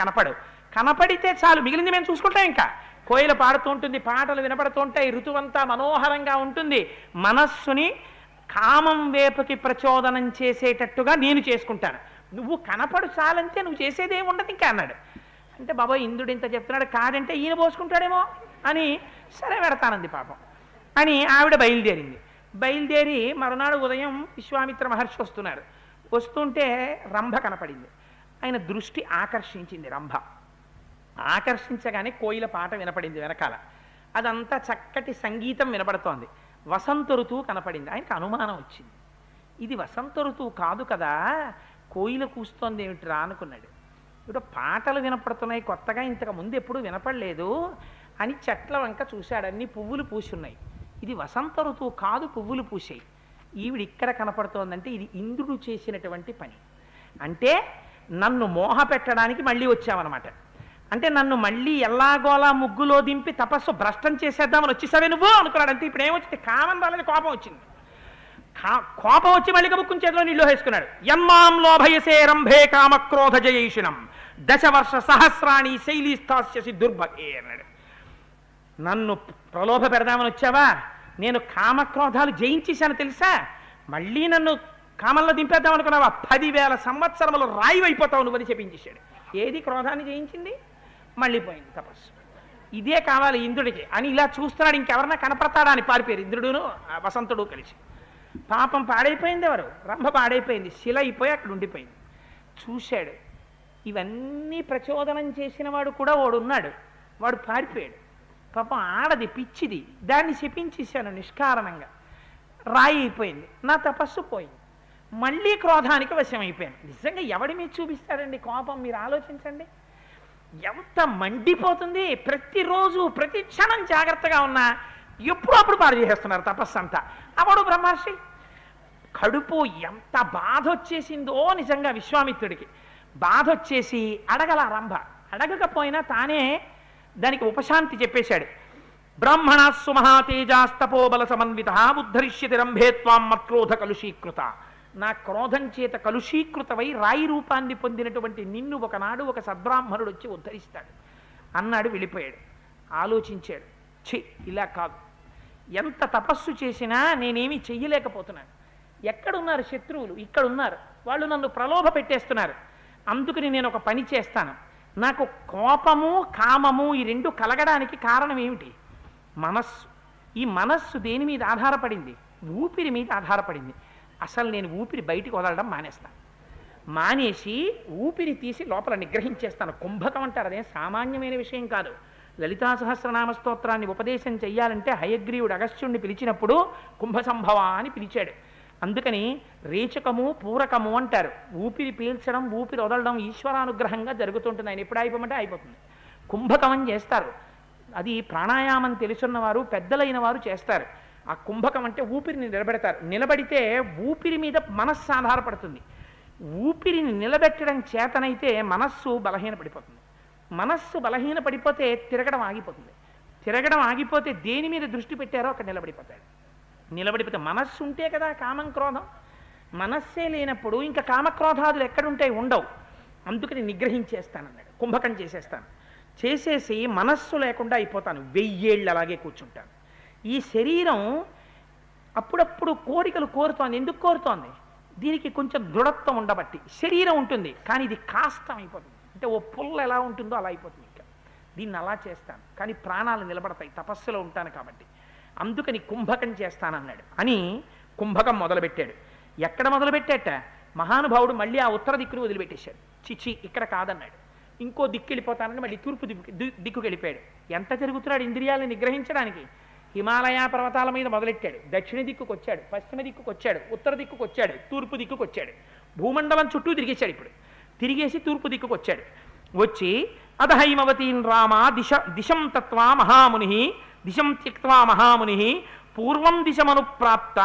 కనపడితే చాలు, మిగిలింది మేము చూసుకుంటాం. ఇంకా కోయిల పాడుతూ ఉంటుంది, పాటలు వినపడుతుంటాయి, ఋతువంతా మనోహరంగా ఉంటుంది, మనస్సుని కామం వేపుకి ప్రచోదనం చేసేటట్టుగా నేను చేసుకుంటాను, నువ్వు కనపడు చాలంటే నువ్వు చేసేదేమి ఉండదు ఇంకా అన్నాడు. అంటే బాబాయ్ ఇంద్రుడు ఇంత చెప్తున్నాడు, కాదంటే ఈయన పోసుకుంటాడేమో అని, సరే పెడతానంది పాపం అని ఆవిడ బయలుదేరి మరునాడు ఉదయం విశ్వామిత్ర మహర్షి వస్తున్నారు. వస్తుంటే రంభ కనపడింది. ఆయన దృష్టి ఆకర్షించింది రంభ. ఆకర్షించగానే కోయిల పాట వినపడింది వెనకాల, అదంతా చక్కటి సంగీతం వినపడుతోంది. వసంత ఋతువు కనపడింది. ఆయనకు అనుమానం వచ్చింది, ఇది వసంత ఋతువు కాదు కదా, కోయిల కూస్తోంది ఏమిట్రా అనుకున్నాడు. ఇప్పుడు పాటలు వినపడుతున్నాయి కొత్తగా, ఇంతకు ముందు ఎప్పుడు వినపడలేదు అని చెట్ల వంక చూశాడు. అన్ని పువ్వులు పూసి ఉన్నాయి. ఇది వసంత ఋతువు కాదు, పువ్వులు పూసాయి. ఈవిడ ఇక్కడ కనపడుతోందంటే ఇది ఇంద్రుడు చేసినటువంటి పని. అంటే నన్ను మోహ పెట్టడానికి మళ్ళీ వచ్చావన్నమాట. అంటే నన్ను మళ్ళీ ఎల్లాగోలా ముగ్గులో దింపి తపస్సు భ్రష్టం చేసేద్దామని వచ్చేసావే నువ్వు అనుకున్నాడు. అంతే. ఇప్పుడు ఏమొచ్చింది? కామం రాలని కోపం వచ్చింది. కోపం వచ్చి మళ్ళీ కబుక్కుని చేతిలో నీళ్ళు వేసుకున్నాడు. యన్మాం లోభయసే రంభే కామక్రోధ జయైషిణం దశవర్ష సహస్రాణి శైలీస్థాస్యసి దుర్భగే అన్నాడు. నన్ను ప్రలోభ పెడదామని వచ్చావా? నేను కామక్రోధాలు జయించేశాను తెలుసా? మళ్ళీ నన్ను కామంలో దింపేద్దాం అనుకున్నావా? 10,000 సంవత్సరములు రాయి అయిపోతావు నువ్వని చెప్పించేశాడు. ఏది క్రోధాన్ని జయించింది? మళ్ళీ పోయింది తపస్సు. ఇదే కావాలి ఇంద్రుడికి అని ఇలా చూస్తున్నాడు. ఇంకెవరన్నా కనపడతాడా అని పారిపోయారు ఇంద్రుడును వసంతుడు కలిసి. పాపం పాడైపోయింది. ఎవరు? రంభ పాడైపోయింది, శిల అయిపోయి అక్కడ ఉండిపోయింది. చూశాడు. ఇవన్నీ ప్రచోదనం చేసిన వాడు కూడా వాడు ఉన్నాడు. వాడు పారిపోయాడు. పాపం ఆడది, పిచ్చిది, దాన్ని శపించేశాను నిష్కారణంగా. రాయి అయిపోయింది, నా తపస్సు పోయింది. మళ్ళీ క్రోధానికి వశమైపోయాను. నిజంగా ఎవడి మీద చూపిస్తాడండి కోపం? మీరు ఆలోచించండి. ఎంత మండిపోతుంది. ప్రతిరోజు ప్రతి క్షణం జాగ్రత్తగా ఉన్నా ఎప్పుడప్పుడు పాడు చేసేస్తున్నారు తపస్సు అంతా. అవడు బ్రహ్మర్షి కడుపు ఎంత బాధ వచ్చేసిందో నిజంగా విశ్వామిత్రుడికి. బాధ వచ్చేసి అడగల రంభ. అడగకపోయినా తానే దానికి ఉపశాంతి చెప్పేశాడు. బ్రాహ్మణాస్సు మహాతేజాస్తపోబల సమన్విత ఉద్ధరిష్యతి రంభే త్వాం మత్క్రోధ కలుషీకృత. నా క్రోధం చేత కలుషీకృతమై రాయి రూపాన్ని పొందినటువంటి నిన్ను ఒకనాడు ఒక సద్బ్రాహ్మణుడు వచ్చి ఉద్ధరిస్తాడు అన్నాడు. వెళ్ళిపోయాడు. ఆలోచించాడు. ఛీ, ఇలా కాదు. ఎంత తపస్సు చేసినా నేనేమీ చెయ్యలేకపోతున్నాను. ఎక్కడున్నారు శత్రువులు? ఇక్కడ ఉన్నారు. వాళ్ళు నన్ను ప్రలోభ పెట్టేస్తున్నారు. అందుకని నేను ఒక పని చేస్తాను. నాకు కోపము కామము ఈ రెండు కలగడానికి కారణం ఏమిటి? మనస్సు. ఈ మనస్సు దేని మీద ఆధారపడింది? ఊపిరి మీద ఆధారపడింది. అసలు నేను ఊపిరి బయటికి వదలడం మానేస్తాను. మానేసి ఊపిరి తీసి లోపల నిగ్రహించేస్తాను. కుంభకం అంటారు. అదే సామాన్యమైన విషయం కాదు. లలితా సహస్రనామ స్తోత్రాన్ని ఉపదేశం చెయ్యాలంటే హయగ్రీవుడు అగస్త్యుణ్ణి పిలిచినప్పుడు కుంభసంభవ అని పిలిచాడు. అందుకని రేచకము పూరకము అంటారు. ఊపిరి పీల్చడం ఊపిరి వదలడం ఈశ్వరానుగ్రహంగా జరుగుతుంటుంది. ఆయన ఎప్పుడు అయిపోమంటే అయిపోతుంది. కుంభకం అని చేస్తారు. అది ప్రాణాయామం తెలుసున్నవారు పెద్దలైన వారు చేస్తారు. ఆ కుంభకం అంటే ఊపిరిని నిలబెడతారు. నిలబడితే ఊపిరి మీద మనస్సు ఆధారపడుతుంది. ఊపిరిని నిలబెట్టడం చేతనైతే మనస్సు బలహీనపడిపోతుంది. మనస్సు బలహీనపడిపోతే తిరగడం ఆగిపోతుంది. తిరగడం ఆగిపోతే దేని మీద దృష్టి పెట్టారో అక్కడ నిలబడిపోతాడు. నిలబడిపోతే మనస్సు ఉంటే కదా కామం క్రోధం. మనస్సే లేనప్పుడు ఇంకా కామక్రోధాదులు ఎక్కడుంటాయి? ఉండవు. అందుకని నిగ్రహించేస్తానన్నాడు. కుంభకం చేసేస్తాను. చేసేసి మనస్సు లేకుండా అయిపోతాను. 1000 ఏళ్ళు అలాగే కూర్చుంటాను. ఈ శరీరం అప్పుడప్పుడు కోరికలు కోరుతోంది. ఎందుకు కోరుతోంది? దీనికి కొంచెం దృఢత్వం ఉండబట్టి. శరీరం ఉంటుంది కానీ ఇది కాస్తం అయిపోతుంది. అంటే ఓ పుల్ల ఎలా ఉంటుందో అలా అయిపోతుంది. ఇంకా దీన్ని అలా చేస్తాను కానీ ప్రాణాలు నిలబడతాయి, తపస్సులో ఉంటాను కాబట్టి. అందుకని కుంభకం చేస్తానన్నాడు అని కుంభకం మొదలుపెట్టాడు. ఎక్కడ మొదలుపెట్టాట? మహానుభావుడు మళ్ళీ ఆ ఉత్తర దిక్కును వదిలిపెట్టేశాడు. చిచి ఇక్కడ కాదన్నాడు. ఇంకో దిక్కు వెళ్ళిపోతానని మళ్ళీ తూర్పు దిక్కుకు వెళ్ళిపోయాడు. ఎంత తిరుగుతున్నాడు ఇంద్రియాలను నిగ్రహించడానికి? హిమాలయ పర్వతాల మీద మొదలెట్టాడు. దక్షిణ దిక్కుకు వచ్చాడు, పశ్చిమ దిక్కుకు వచ్చాడు, ఉత్తర దిక్కుకు వచ్చాడు, తూర్పు దిక్కుకు వచ్చాడు. భూమండలం చుట్టూ తిరిగేశాడు. ఇప్పుడు తిరిగేసి తూర్పు దిక్కుకు వచ్చాడు. వచ్చి అధహైమవతీన్ రామ దిశం తత్వా మహాముని దిశం త్యక్వా మహాముని పూర్వం దిశమనుప్రాప్త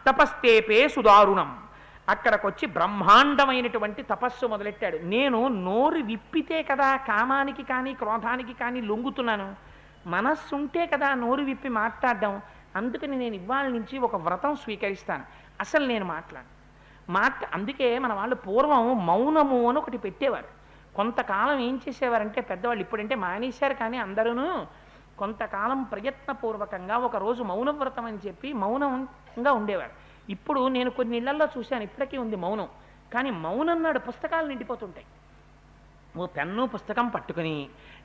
తపస్తేపే సుదారుణం. అక్కడికొచ్చి బ్రహ్మాండమైనటువంటి తపస్సు మొదలెట్టాడు. నేను నోరు విప్పితే కదా కామానికి కానీ క్రోధానికి కానీ లొంగుతున్నాను. మనస్సు ఉంటే కదా నోరు విప్పి మాట్లాడడం. అందుకని నేను ఇవాళ నుంచి ఒక వ్రతం స్వీకరిస్తాను. అసలు నేను అందుకే మన వాళ్ళు పూర్వం మౌనము అని ఒకటి పెట్టేవారు. కొంతకాలం ఏం చేసేవారంటే పెద్దవాళ్ళు, ఇప్పుడంటే మానేశారు కానీ అందరూ కొంతకాలం ప్రయత్నపూర్వకంగా ఒకరోజు మౌనవ్రతం అని చెప్పి మౌనంగా ఉండేవారు. ఇప్పుడు నేను కొన్ని ఇళ్లల్లో చూశాను, ఇప్పటికీ ఉంది మౌనం. కానీ మౌనం నాడు పుస్తకాలు నిండిపోతుంటాయి. ఓ పెన్ను పుస్తకం పట్టుకుని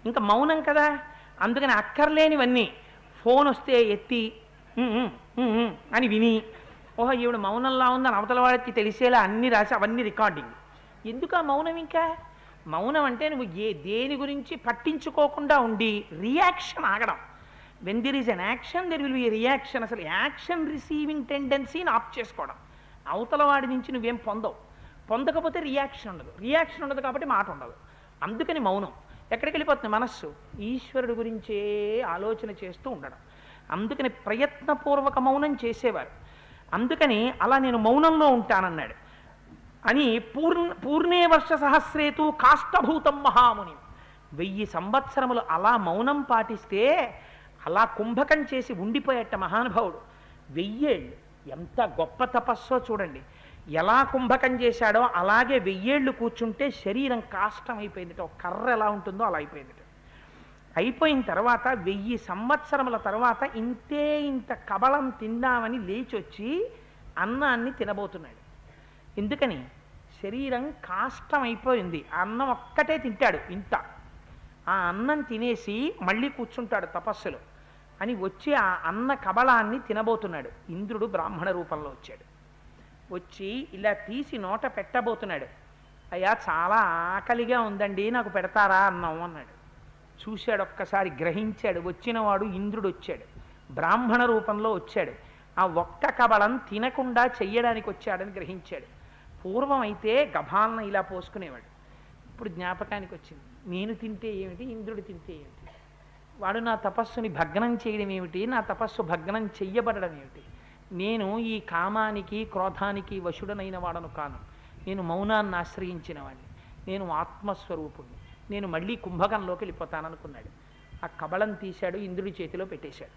ఇంకా మౌనం కదా, అందుకని అక్కర్లేనివన్నీ ఫోన్ వస్తే ఎత్తి అని విని, ఓహో ఈవిడ మౌనంలా ఉందని అవతల వాడికి తెలిసేలా అన్నీ రాసి అవన్నీ రికార్డింగ్. ఎందుకు ఆ మౌనం? ఇంకా మౌనం అంటే నువ్వు దేని గురించి పట్టించుకోకుండా ఉండి రియాక్షన్ ఆగడం. When there is an action there will be reaction. అసలు యాక్షన్ రిసీవింగ్ టెండెన్సీని ఆఫ్ చేసుకోవడం. అవతల వాడి నుంచి నువ్వేం పొందవు. పొందకపోతే రియాక్షన్ ఉండదు. రియాక్షన్ ఉండదు కాబట్టి మాట ఉండదు. అందుకని మౌనం. ఎక్కడికి వెళ్ళిపోతుంది మనస్సు? ఈశ్వరుడు గురించే ఆలోచన చేస్తూ ఉండడం. అందుకని ప్రయత్నపూర్వక మౌనం చేసేవారు. అందుకని అలా నేను మౌనంలో ఉంటానన్నాడు. అని పూర్ణే వర్ష సహస్రేతు కాష్టభూతం మహాముని, 1000 సంవత్సరములు అలా మౌనం పాటిస్తే అలా కుంభకం చేసి ఉండిపోయేట మహానుభావుడు. 1000 ఏళ్ళు ఎంత గొప్ప తపస్సో చూడండి. ఎలా కుంభకం చేశాడో అలాగే 1000 ఏళ్ళు కూర్చుంటే శరీరం కాష్టం అయిపోయింది. ఒక కర్ర ఎలా ఉంటుందో అలా అయిపోయింది. అయిపోయిన తర్వాత 1000 సంవత్సరముల తర్వాత ఇంత కబళం తిందామని లేచొచ్చి అన్నాన్ని తినబోతున్నాడు. ఎందుకని? శరీరం కాష్టం అయిపోయింది. ఆ అన్నం ఒక్కటే తింటాడు. ఆ అన్నం తినేసి మళ్ళీ కూర్చుంటాడు తపస్సులో అని వచ్చి ఆ అన్న కబళాన్ని తినబోతున్నాడు. ఇంద్రుడు బ్రాహ్మణ రూపంలో వచ్చాడు. వచ్చి ఇలా తీసి నోట పెట్టబోతున్నాడు. అయ్యా చాలా ఆకలిగా ఉందండి, నాకు పెడతారా అన్నం అన్నాడు. చూశాడు, ఒక్కసారి గ్రహించాడు. వచ్చినవాడు ఇంద్రుడు వచ్చాడు, బ్రాహ్మణ రూపంలో వచ్చాడు. ఆ ఒక్క కబళం తినకుండా చెయ్యడానికి వచ్చాడని గ్రహించాడు. పూర్వం అయితే గభాలన ఇలా పోసుకునేవాడు. ఇప్పుడు జ్ఞాపకానికి వచ్చింది, నేను తింటే ఏమిటి, ఇంద్రుడు తింటే ఏమిటి, వాడు నా తపస్సుని భగ్నం చేయడం ఏమిటి, నా తపస్సు భగ్నం చెయ్యబడడం ఏమిటి? నేను ఈ కామానికి క్రోధానికి వశుడనైన వాడను కాను. నేను మౌనాన్ని ఆశ్రయించిన వాడిని. నేను ఆత్మస్వరూపుణ్ణి. నేను మళ్ళీ కుంభకంలోకి వెళ్ళిపోతాననుకున్నాడు. ఆ కబళం తీశాడు, ఇంద్రుడి చేతిలో పెట్టేశాడు.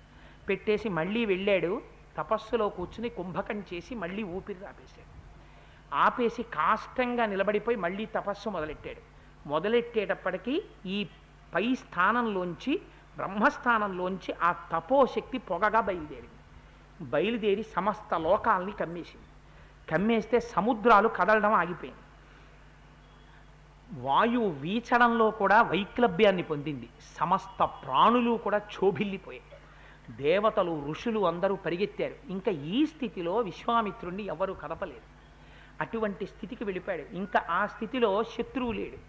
పెట్టేసి మళ్ళీ వెళ్ళాడు. తపస్సులో కూర్చుని కుంభకం చేసి మళ్ళీ ఊపిరి ఆపేశాడు. ఆపేసి కాష్టంగా నిలబడిపోయి మళ్ళీ తపస్సు మొదలెట్టాడు. మొదలెట్టేటప్పటికీ ఈ పై స్థానంలోంచి, బ్రహ్మస్థానంలోంచి ఆ తపోశక్తి పొగగా బయలుదేరి సమస్త లోకాల్ని కమ్మేసింది. కమ్మేస్తే సముద్రాలు కదలడం ఆగిపోయింది. వాయువు వీచడంలో కూడా వైక్లభ్యాన్ని పొందింది. సమస్త ప్రాణులు కూడా క్షోభిల్లిపోయాయి. దేవతలు ఋషులు అందరూ పరిగెత్తారు. ఇంకా ఈ స్థితిలో విశ్వామిత్రుణ్ణి ఎవరు కదపలేరు. అటువంటి స్థితికి వెళ్ళిపోయాడు. ఇంకా ఆ స్థితిలో శత్రువు లేడు,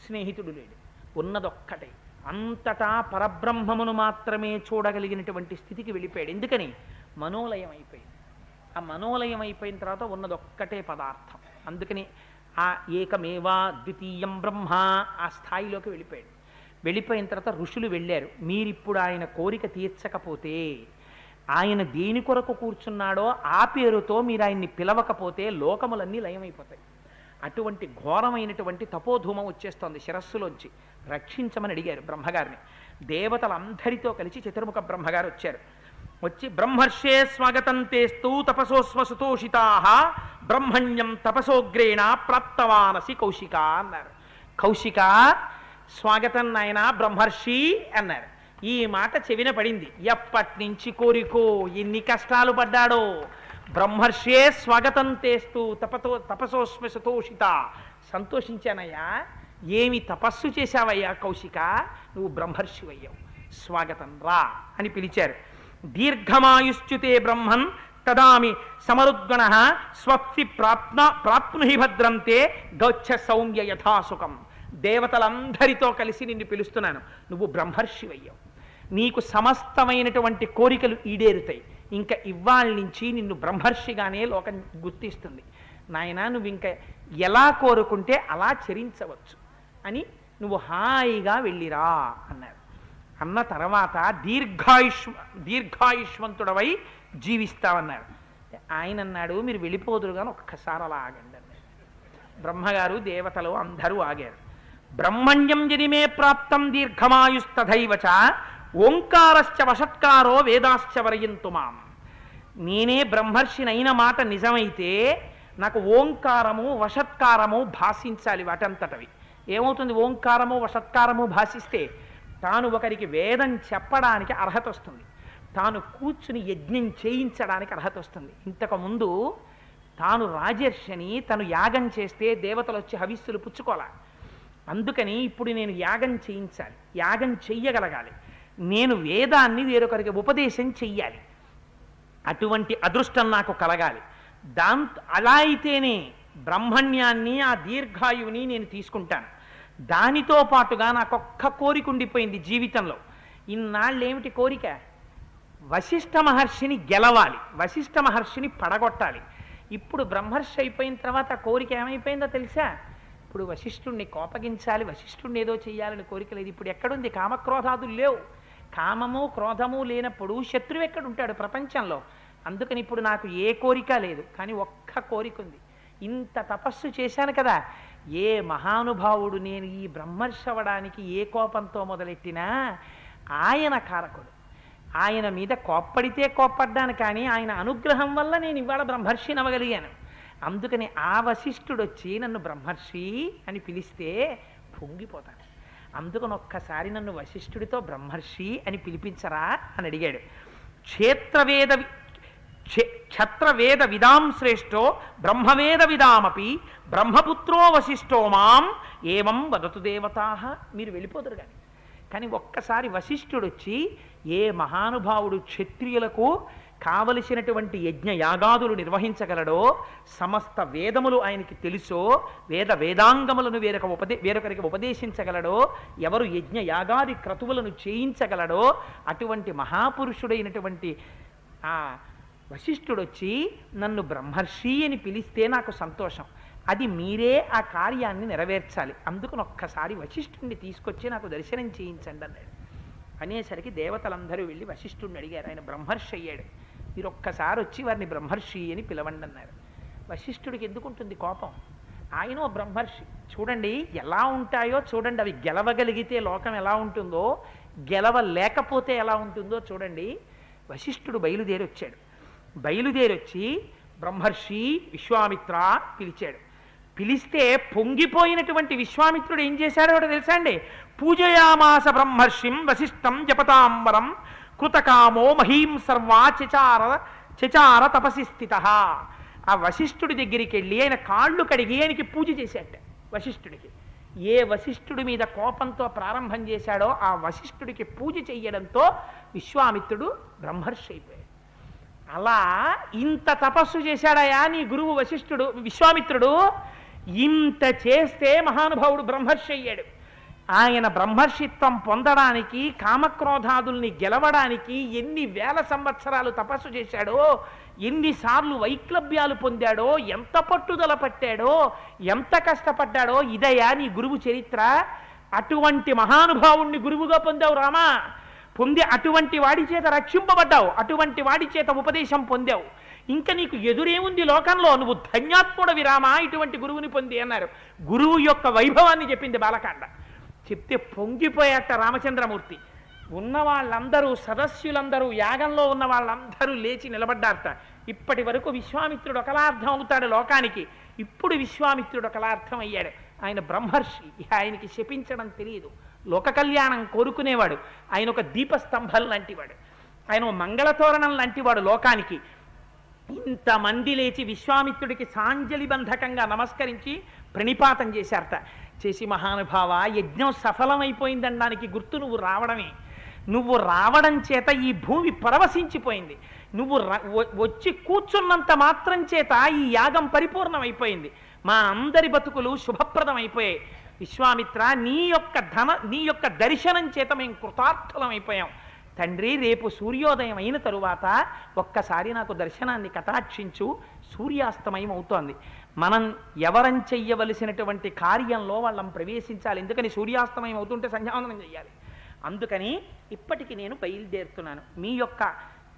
స్నేహితుడు లేడు, ఉన్నదొక్కటే. అంతటా పరబ్రహ్మమును మాత్రమే చూడగలిగినటువంటి స్థితికి వెళ్ళిపోయాడు. ఎందుకని? మనోలయం అయిపోయింది. ఆ మనోలయం అయిపోయిన తర్వాత ఉన్నదొక్కటే పదార్థం. అందుకని ఆ ఏకమేవా ద్వితీయం బ్రహ్మ ఆ స్థాయిలోకి వెళ్ళిపోయాడు. వెళ్ళిపోయిన తర్వాత ఋషులు వెళ్ళారు. మీరిప్పుడు ఆయన కోరిక తీర్చకపోతే, ఆయన దేని కొరకు కూర్చున్నాడో ఆ పేరుతో మీరు ఆయన్ని పిలవకపోతే లోకములన్నీ లయమైపోతాయి. అటువంటి ఘోరమైనటువంటి తపోధూమం వచ్చేస్తోంది శిరస్సులోంచి. రక్షించమని అడిగారు బ్రహ్మగారిని. దేవతలందరితో కలిసి చతుర్ముఖ బ్రహ్మగారు వచ్చారు. వచ్చి బ్రహ్మర్షే స్వాగతం తేస్తూ తపసోస్వ సుతోషితా బ్రహ్మణ్యం తపసోగ్రేణ ప్రాప్తవానసి కౌశిక అన్నారు. కౌశిక స్వాగతం నాయన బ్రహ్మర్షి అన్నారు. ఈ మాట చెవిన పడింది. ఎప్పటి నుంచి కోరికో, ఎన్ని కష్టాలు పడ్డాడో. బ్రహ్మర్షే స్వాగతం తేస్తూ తపసోస్వ సుతోషిత, సంతోషించానయ్యా. ఏమి తపస్సు చేశావయ్యా కౌశిక, నువ్వు బ్రహ్మర్షివయ్యావు, స్వాగతం రా అని పిలిచారు. దీర్ఘమాయుశ్చుతే బ్రహ్మన్ తదామి సమరుద్గణ స్వప్సి ప్రాప్నుహి భద్రంతే గౌచ్చ సౌమ్య యథాసుఖం. దేవతలందరితో కలిసి నిన్ను పిలుస్తున్నాను, నువ్వు బ్రహ్మర్షివయ్యావు, నీకు సమస్తమైనటువంటి కోరికలు ఈడేరుతాయి. ఇంకా ఇవాళ నుంచి నిన్ను బ్రహ్మర్షిగానే లోకం గుర్తిస్తుంది. నాయన నువ్వు ఇంకా ఎలా కోరుకుంటే అలా చరించవచ్చు అని నువ్వు హాయిగా వెళ్ళిరా అన్నారు. అన్న తర్వాత దీర్ఘాయుష్మంతుడవై జీవిస్తావన్నారు. ఆయన అన్నాడు, మీరు వెళ్ళిపోదురు కానీ ఒక్కసారి అలా ఆగండి అన్నాడు. బ్రహ్మగారు దేవతలు అందరూ ఆగారు. బ్రహ్మణ్యం జనిమే ప్రాప్తం దీర్ఘమాయుస్తథైవచ ఓంకారశ్చ వషత్కారో వేదాశ్చ వరయంతు మాం. నేనే బ్రహ్మర్షినైన మాట నిజమైతే నాకు ఓంకారము వషత్కారము భాషించాలి. వాటంతటవి ఏమవుతుంది? ఓంకారము వషత్కారము భాషిస్తే తాను ఒకరికి వేదం చెప్పడానికి అర్హత వస్తుంది, తాను కూర్చుని యజ్ఞం చేయించడానికి అర్హత వస్తుంది. ఇంతకుముందు తాను రాజర్షిని, తను యాగం చేస్తే దేవతలు వచ్చి హవిస్సులు పుచ్చుకోవాలి. అందుకని ఇప్పుడు నేను యాగం చేయించాలి, యాగం చెయ్యగలగాలి, నేను వేదాన్ని వేరొకరికి ఉపదేశం చెయ్యాలి, అటువంటి అదృష్టం నాకు కలగాలి. అలా అయితేనే బ్రహ్మణ్యాన్ని, ఆ దీర్ఘాయువుని నేను తీసుకుంటాను. దానితో పాటుగా నాకొక్క కోరిక ఉండిపోయింది జీవితంలో. ఇన్నాళ్ళు ఏమిటి కోరిక? వశిష్ఠ మహర్షిని గెలవాలి, వశిష్ఠ మహర్షిని పడగొట్టాలి. ఇప్పుడు బ్రహ్మర్షి అయిపోయిన తర్వాత కోరిక ఏమైపోయిందో తెలుసా? ఇప్పుడు వశిష్ఠుణ్ణి కోపగించాలి, వశిష్ఠుణ్ణి ఏదో చెయ్యాలని కోరిక లేదు. ఇప్పుడు ఎక్కడుంది? కామక్రోధాదులు లేవు. కామము క్రోధము లేనప్పుడు శత్రువు ఎక్కడుంటాడు ప్రపంచంలో? అందుకని ఇప్పుడు నాకు ఏ కోరిక లేదు, కానీ ఒక్క కోరిక ఉంది. ఇంత తపస్సు చేశాను కదా, ఏ మహానుభావుడు నేను ఈ బ్రహ్మర్షి అవ్వడానికి ఏ కోపంతో మొదలెట్టినా ఆయన కారకుడు. ఆయన మీద కోప్పడితే కోప్పడ్డాను, కానీ ఆయన అనుగ్రహం వల్ల నేను ఇవాళ బ్రహ్మర్షిని అవ్వగలిగాను. అందుకని ఆ వశిష్ఠుడు వచ్చి నన్ను బ్రహ్మర్షి అని పిలిస్తే పొంగిపోతాను. అందుకని ఒక్కసారి నన్ను వశిష్ఠుడితో బ్రహ్మర్షి అని పిలిపించరా అని అడిగాడు. క్షత్రవేద విదాం శ్రేష్టో బ్రహ్మవేద విదామపి బ్రహ్మపుత్రో వశిష్ఠో మాం ఏవం వదతు దేవతాః. మీరు వెళ్ళిపోతారు కానీ ఒక్కసారి వశిష్ఠుడు వచ్చి, ఏ మహానుభావుడు క్షత్రియులకు కావలసినటువంటి యజ్ఞ యాగాదులు నిర్వహించగలడో, సమస్త వేదములు ఆయనకి తెలుసో, వేదాంగములను వేరొకరికి ఉపదేశించగలడో, ఎవరు యజ్ఞ యాగాది క్రతువులను చేయించగలడో, అటువంటి మహాపురుషుడైనటువంటి ఆ వశిష్ఠుడొచ్చి నన్ను బ్రహ్మర్షి అని పిలిస్తే నాకు సంతోషం. అది మీరే ఆ కార్యాన్ని నెరవేర్చాలి. అందుకని ఒక్కసారి వశిష్ఠుడిని తీసుకొచ్చి నాకు దర్శనం చేయించండి అన్నాడు. అనేసరికి దేవతలందరూ వెళ్ళి వశిష్ఠుడిని అడిగారు. ఆయన బ్రహ్మర్షి అయ్యాడు. మీరు ఒక్కసారి వచ్చి వారిని బ్రహ్మర్షి అని పిలవండి అన్నారు. వశిష్ఠుడికి ఎందుకుంటుంది కోపం? ఆయన బ్రహ్మర్షి. చూడండి ఎలా ఉంటాయో చూడండి. అవి గెలవగలిగితే లోకం ఎలా ఉంటుందో, గెలవలేకపోతే ఎలా ఉంటుందో చూడండి. వశిష్ఠుడు బయలుదేరి వచ్చాడు. బయలుదేరి వచ్చి బ్రహ్మర్షి విశ్వామిత్ర పిలిచాడు. పిలిస్తే పొంగిపోయినటువంటి విశ్వామిత్రుడు ఏం చేశాడో తెలుసా అండి? పూజయామాస బ్రహ్మర్షిం వశిష్ఠం జపతాంబరం కృతకామో మహీం సర్వా చచార తపసి స్థిత. ఆ వశిష్ఠుడి దగ్గరికి వెళ్ళి ఆయన కాళ్ళు కడిగి ఆయనకి పూజ చేశాట. వశిష్ఠుడికి ఏ వశిష్ఠుడి మీద కోపంతో ప్రారంభం చేశాడో ఆ వశిష్ఠుడికి పూజ చెయ్యడంతో విశ్వామిత్రుడు బ్రహ్మర్షి అయిపోయాడు. అలా ఇంత తపస్సు చేశాడయా నీ గురువు విశ్వామిత్రుడు. ఇంత చేస్తే మహానుభావుడు బ్రహ్మర్షి అయ్యాడు. ఆయన బ్రహ్మర్షిత్వం పొందడానికి, కామక్రోధాదుల్ని గెలవడానికి ఎన్ని వేల సంవత్సరాలు తపస్సు చేశాడో, ఎన్నిసార్లు వైక్లభ్యాలు పొందాడో, ఎంత పట్టుదల పట్టాడో, ఎంత కష్టపడ్డాడో. ఇదయా నీ గురువు చరిత్ర. అటువంటి మహానుభావుణ్ణి గురువుగా పొందావు రామా. పొంది అటువంటి వాడి చేత రక్షింపబడ్డావు, అటువంటి వాడి చేత ఉపదేశం పొందావు. ఇంకా నీకు ఎదురేముంది లోకంలో? నువ్వు ధన్యాత్ముడవి రామా ఇటువంటి గురువుని పొంది అన్నారు. గురువు యొక్క వైభవాన్ని చెప్పింది బాలకాండ. చెప్తే పొంగిపోయాట రామచంద్రమూర్తి. ఉన్న వాళ్ళందరూ, సదస్యులందరూ, యాగంలో ఉన్న వాళ్ళందరూ లేచి నిలబడ్డారట. ఇప్పటి వరకు విశ్వామిత్రుడు ఒకలా అర్థం అవుతాడు లోకానికి, ఇప్పుడు విశ్వామిత్రుడు ఒకలా అర్థం అయ్యాడు. ఆయన బ్రహ్మర్షి. ఆయనకి శపించడం తెలియదు, లోక కళ్యాణం కోరుకునేవాడు. ఆయన ఒక దీపస్తంభం లాంటివాడు, ఆయన మంగళతోరణం లాంటివాడు లోకానికి. ఇంతమంది లేచి విశ్వామిత్రుడికి సాంజలిబంధకంగా నమస్కరించి ప్రణిపాతం చేశారట. చేసి, మహానుభావ, యజ్ఞం సఫలమైపోయిందనడానికి గుర్తు నువ్వు రావడమే. నువ్వు రావడం చేత ఈ భూమి పరవశించిపోయింది. నువ్వు వచ్చి కూర్చున్నంత మాత్రం చేత ఈ యాగం పరిపూర్ణమైపోయింది. మా అందరి బతుకులు శుభప్రదం అయిపోయాయి. విశ్వామిత్ర, నీ యొక్క దర్శనం చేత మేము కృతార్థులం అయిపోయాం. తండ్రి, రేపు సూర్యోదయం అయిన తరువాత ఒక్కసారి నాకు దర్శనాన్ని కటాక్షించు. సూర్యాస్తమయం అవుతోంది. మనం ఎవరం చెయ్యవలసినటువంటి కార్యంలో వాళ్ళం ప్రవేశించాలి. ఎందుకని? సూర్యాస్తమయం అవుతుంటే సంధ్యావందనం చెయ్యాలి. అందుకని ఇప్పటికి నేను బయలుదేరుతున్నాను. మీ యొక్క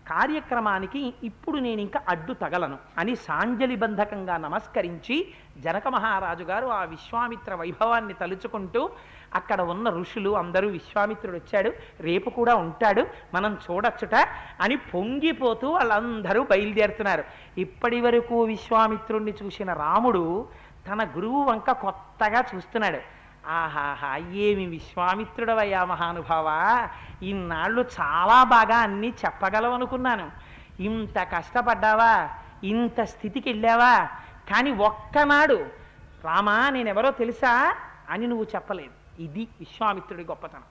కార్యక్రమానికి ఇప్పుడు నేను ఇంకా అడ్డు తగలను అని సాంజలిబంధకంగా నమస్కరించి జనక మహారాజు గారు ఆ విశ్వామిత్ర వైభవాన్ని తలుచుకుంటూ, అక్కడ ఉన్న ఋషులు అందరూ, విశ్వామిత్రుడు వచ్చాడు, రేపు కూడా ఉంటాడు, మనం చూడొచ్చుట అని పొంగిపోతూ వాళ్ళందరూ బయలుదేరుతున్నారు. ఇప్పటి వరకు విశ్వామిత్రుణ్ణి చూసిన రాముడు తన గురువు వంక కొత్తగా చూస్తున్నాడు. ఆహాహా, ఏమి విశ్వామిత్రుడవయ్యా మహానుభావా, ఇన్నాళ్ళు చాలా బాగా అన్నీ చెప్పగలవనుకున్నాను. ఇంత కష్టపడ్డావా, ఇంత స్థితికి వెళ్ళావా, కానీ ఒక్కనాడు రామా నేనెవరో తెలుసా అని నువ్వు చెప్పలేదు. ఇది విశ్వామిత్రుడి గొప్పతనం.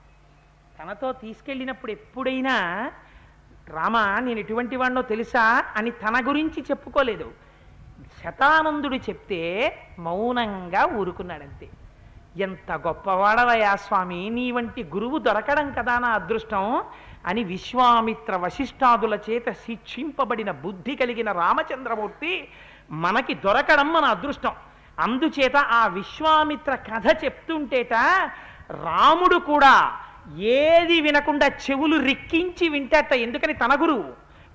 తనతో తీసుకెళ్ళినప్పుడు ఎప్పుడైనా రామా నేను ఎటువంటి వాడినో తెలుసా అని తన గురించి చెప్పుకోలేదు. శతానందుడు చెప్తే మౌనంగా ఊరుకున్నాడంతే. ఎంత గొప్పవాడవయ్యా స్వామి, నీ వంటి గురువు దొరకడం కదా నా అదృష్టం అని విశ్వామిత్ర వశిష్ఠాదుల చేత శిక్షింపబడిన బుద్ధి కలిగిన రామచంద్రమూర్తి మనకి దొరకడం మన అదృష్టం. అందుచేత ఆ విశ్వామిత్ర కథ చెప్తుంటేట రాముడు కూడా ఏది వినకుండా చెవులు రిక్కించి వింటాట. ఎందుకని తన గురువు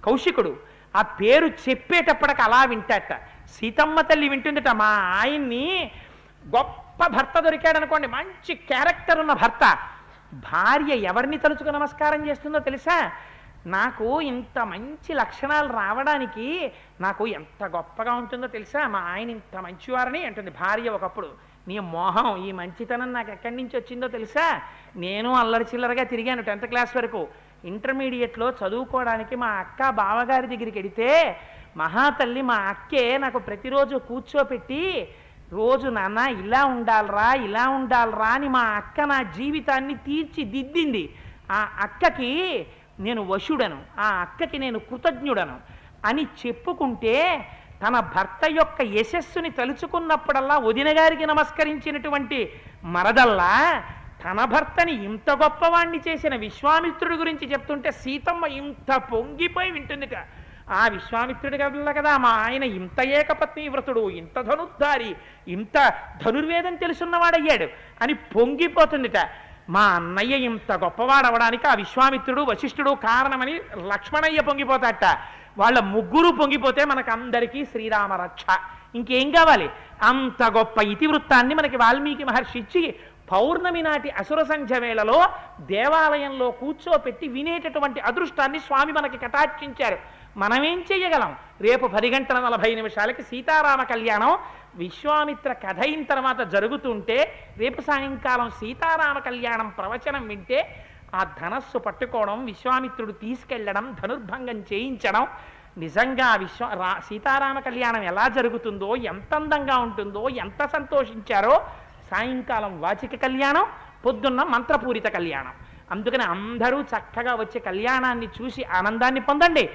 కౌశికుడు ఆ పేరు చెప్పేటప్పటికి అలా వింటాట. సీతమ్మ తల్లి వింటుందట, మా ఆయన్ని గొప్ప భర్త దొరికాడనుకోండి, మంచి క్యారెక్టర్ ఉన్న భర్త, భార్య ఎవరిని తలుచుకు నమస్కారం చేస్తుందో తెలుసా? నాకు ఇంత మంచి లక్షణాలు రావడానికి నాకు ఎంత గొప్పగా ఉంటుందో తెలుసా, మా ఆయన ఇంత మంచివారని అంటుంది భార్య ఒకప్పుడు. నీ మోహం, ఈ మంచితనం నాకు ఎక్కడి నుంచి వచ్చిందో తెలుసా? నేను అల్లరి చిల్లరగా తిరిగాను 10th క్లాస్ వరకు. ఇంటర్మీడియట్లో చదువుకోవడానికి మా అక్క బావగారి దగ్గరికి వెడితే మహాతల్లి మా అక్కే నాకు ప్రతిరోజు కూర్చోపెట్టి రోజు నాన్న ఇలా ఉండాలరా ఇలా ఉండాలరా అని మా అక్క నా జీవితాన్ని తీర్చిదిద్దింది. ఆ అక్కకి నేను వశుడను, ఆ అక్కకి నేను కృతజ్ఞుడను అని చెప్పుకుంటే తన భర్త యొక్క యశస్సుని తలుచుకున్నప్పుడల్లా వదిన గారికి నమస్కరించినటువంటి మరదల్లా తన భర్తని ఇంత గొప్పవాణ్ణి చేసిన విశ్వామిత్రుడి గురించి చెప్తుంటే సీతమ్మ ఇంత పొంగిపోయి వింటుందిట. ఆ విశ్వామిత్రుడి కదా మా ఆయన ఇంత ఏకపత్ని వ్రతుడు, ఇంత ధనుర్ధారి, ఇంత ధనుర్వేదం తెలుసున్నవాడయ్యాడు అని పొంగిపోతుందిట. మా అన్నయ్య ఇంత గొప్పవాడవడానికి ఆ విశ్వామిత్రుడు వశిష్ఠుడు కారణమని లక్ష్మణయ్య పొంగిపోతాట. వాళ్ళ ముగ్గురు పొంగిపోతే మనకందరికీ శ్రీరామ రక్ష. ఇంకేం కావాలి? అంత గొప్ప ఇతివృత్తాన్ని మనకి వాల్మీకి మహర్షి ఇచ్చి పౌర్ణమి నాటి అసుర సంధ్య వేళలో దేవాలయంలో కూర్చోపెట్టి వినేటటువంటి అదృష్టాన్ని స్వామి మనకి కటాక్షించారు. మనమేం చెయ్యగలం? రేపు 10:40 సీతారామ కళ్యాణం విశ్వామిత్ర కథ అయిన తర్వాత జరుగుతుంటే రేపు సాయంకాలం సీతారామ కళ్యాణం ప్రవచనం వింటే ఆ ధనస్సు పట్టుకోవడం, విశ్వామిత్రుడు తీసుకెళ్లడం, ధనుర్భంగం చేయించడం, నిజంగా సీతారామ కళ్యాణం ఎలా జరుగుతుందో, ఎంత అందంగా ఉంటుందో, ఎంత సంతోషించారో. సాయంకాలం వాచిక కళ్యాణం, పొద్దున్న మంత్రపూరిత కళ్యాణం. అందుకని అందరూ చక్కగా వచ్చే కళ్యాణాన్ని చూసి ఆనందాన్ని పొందండి.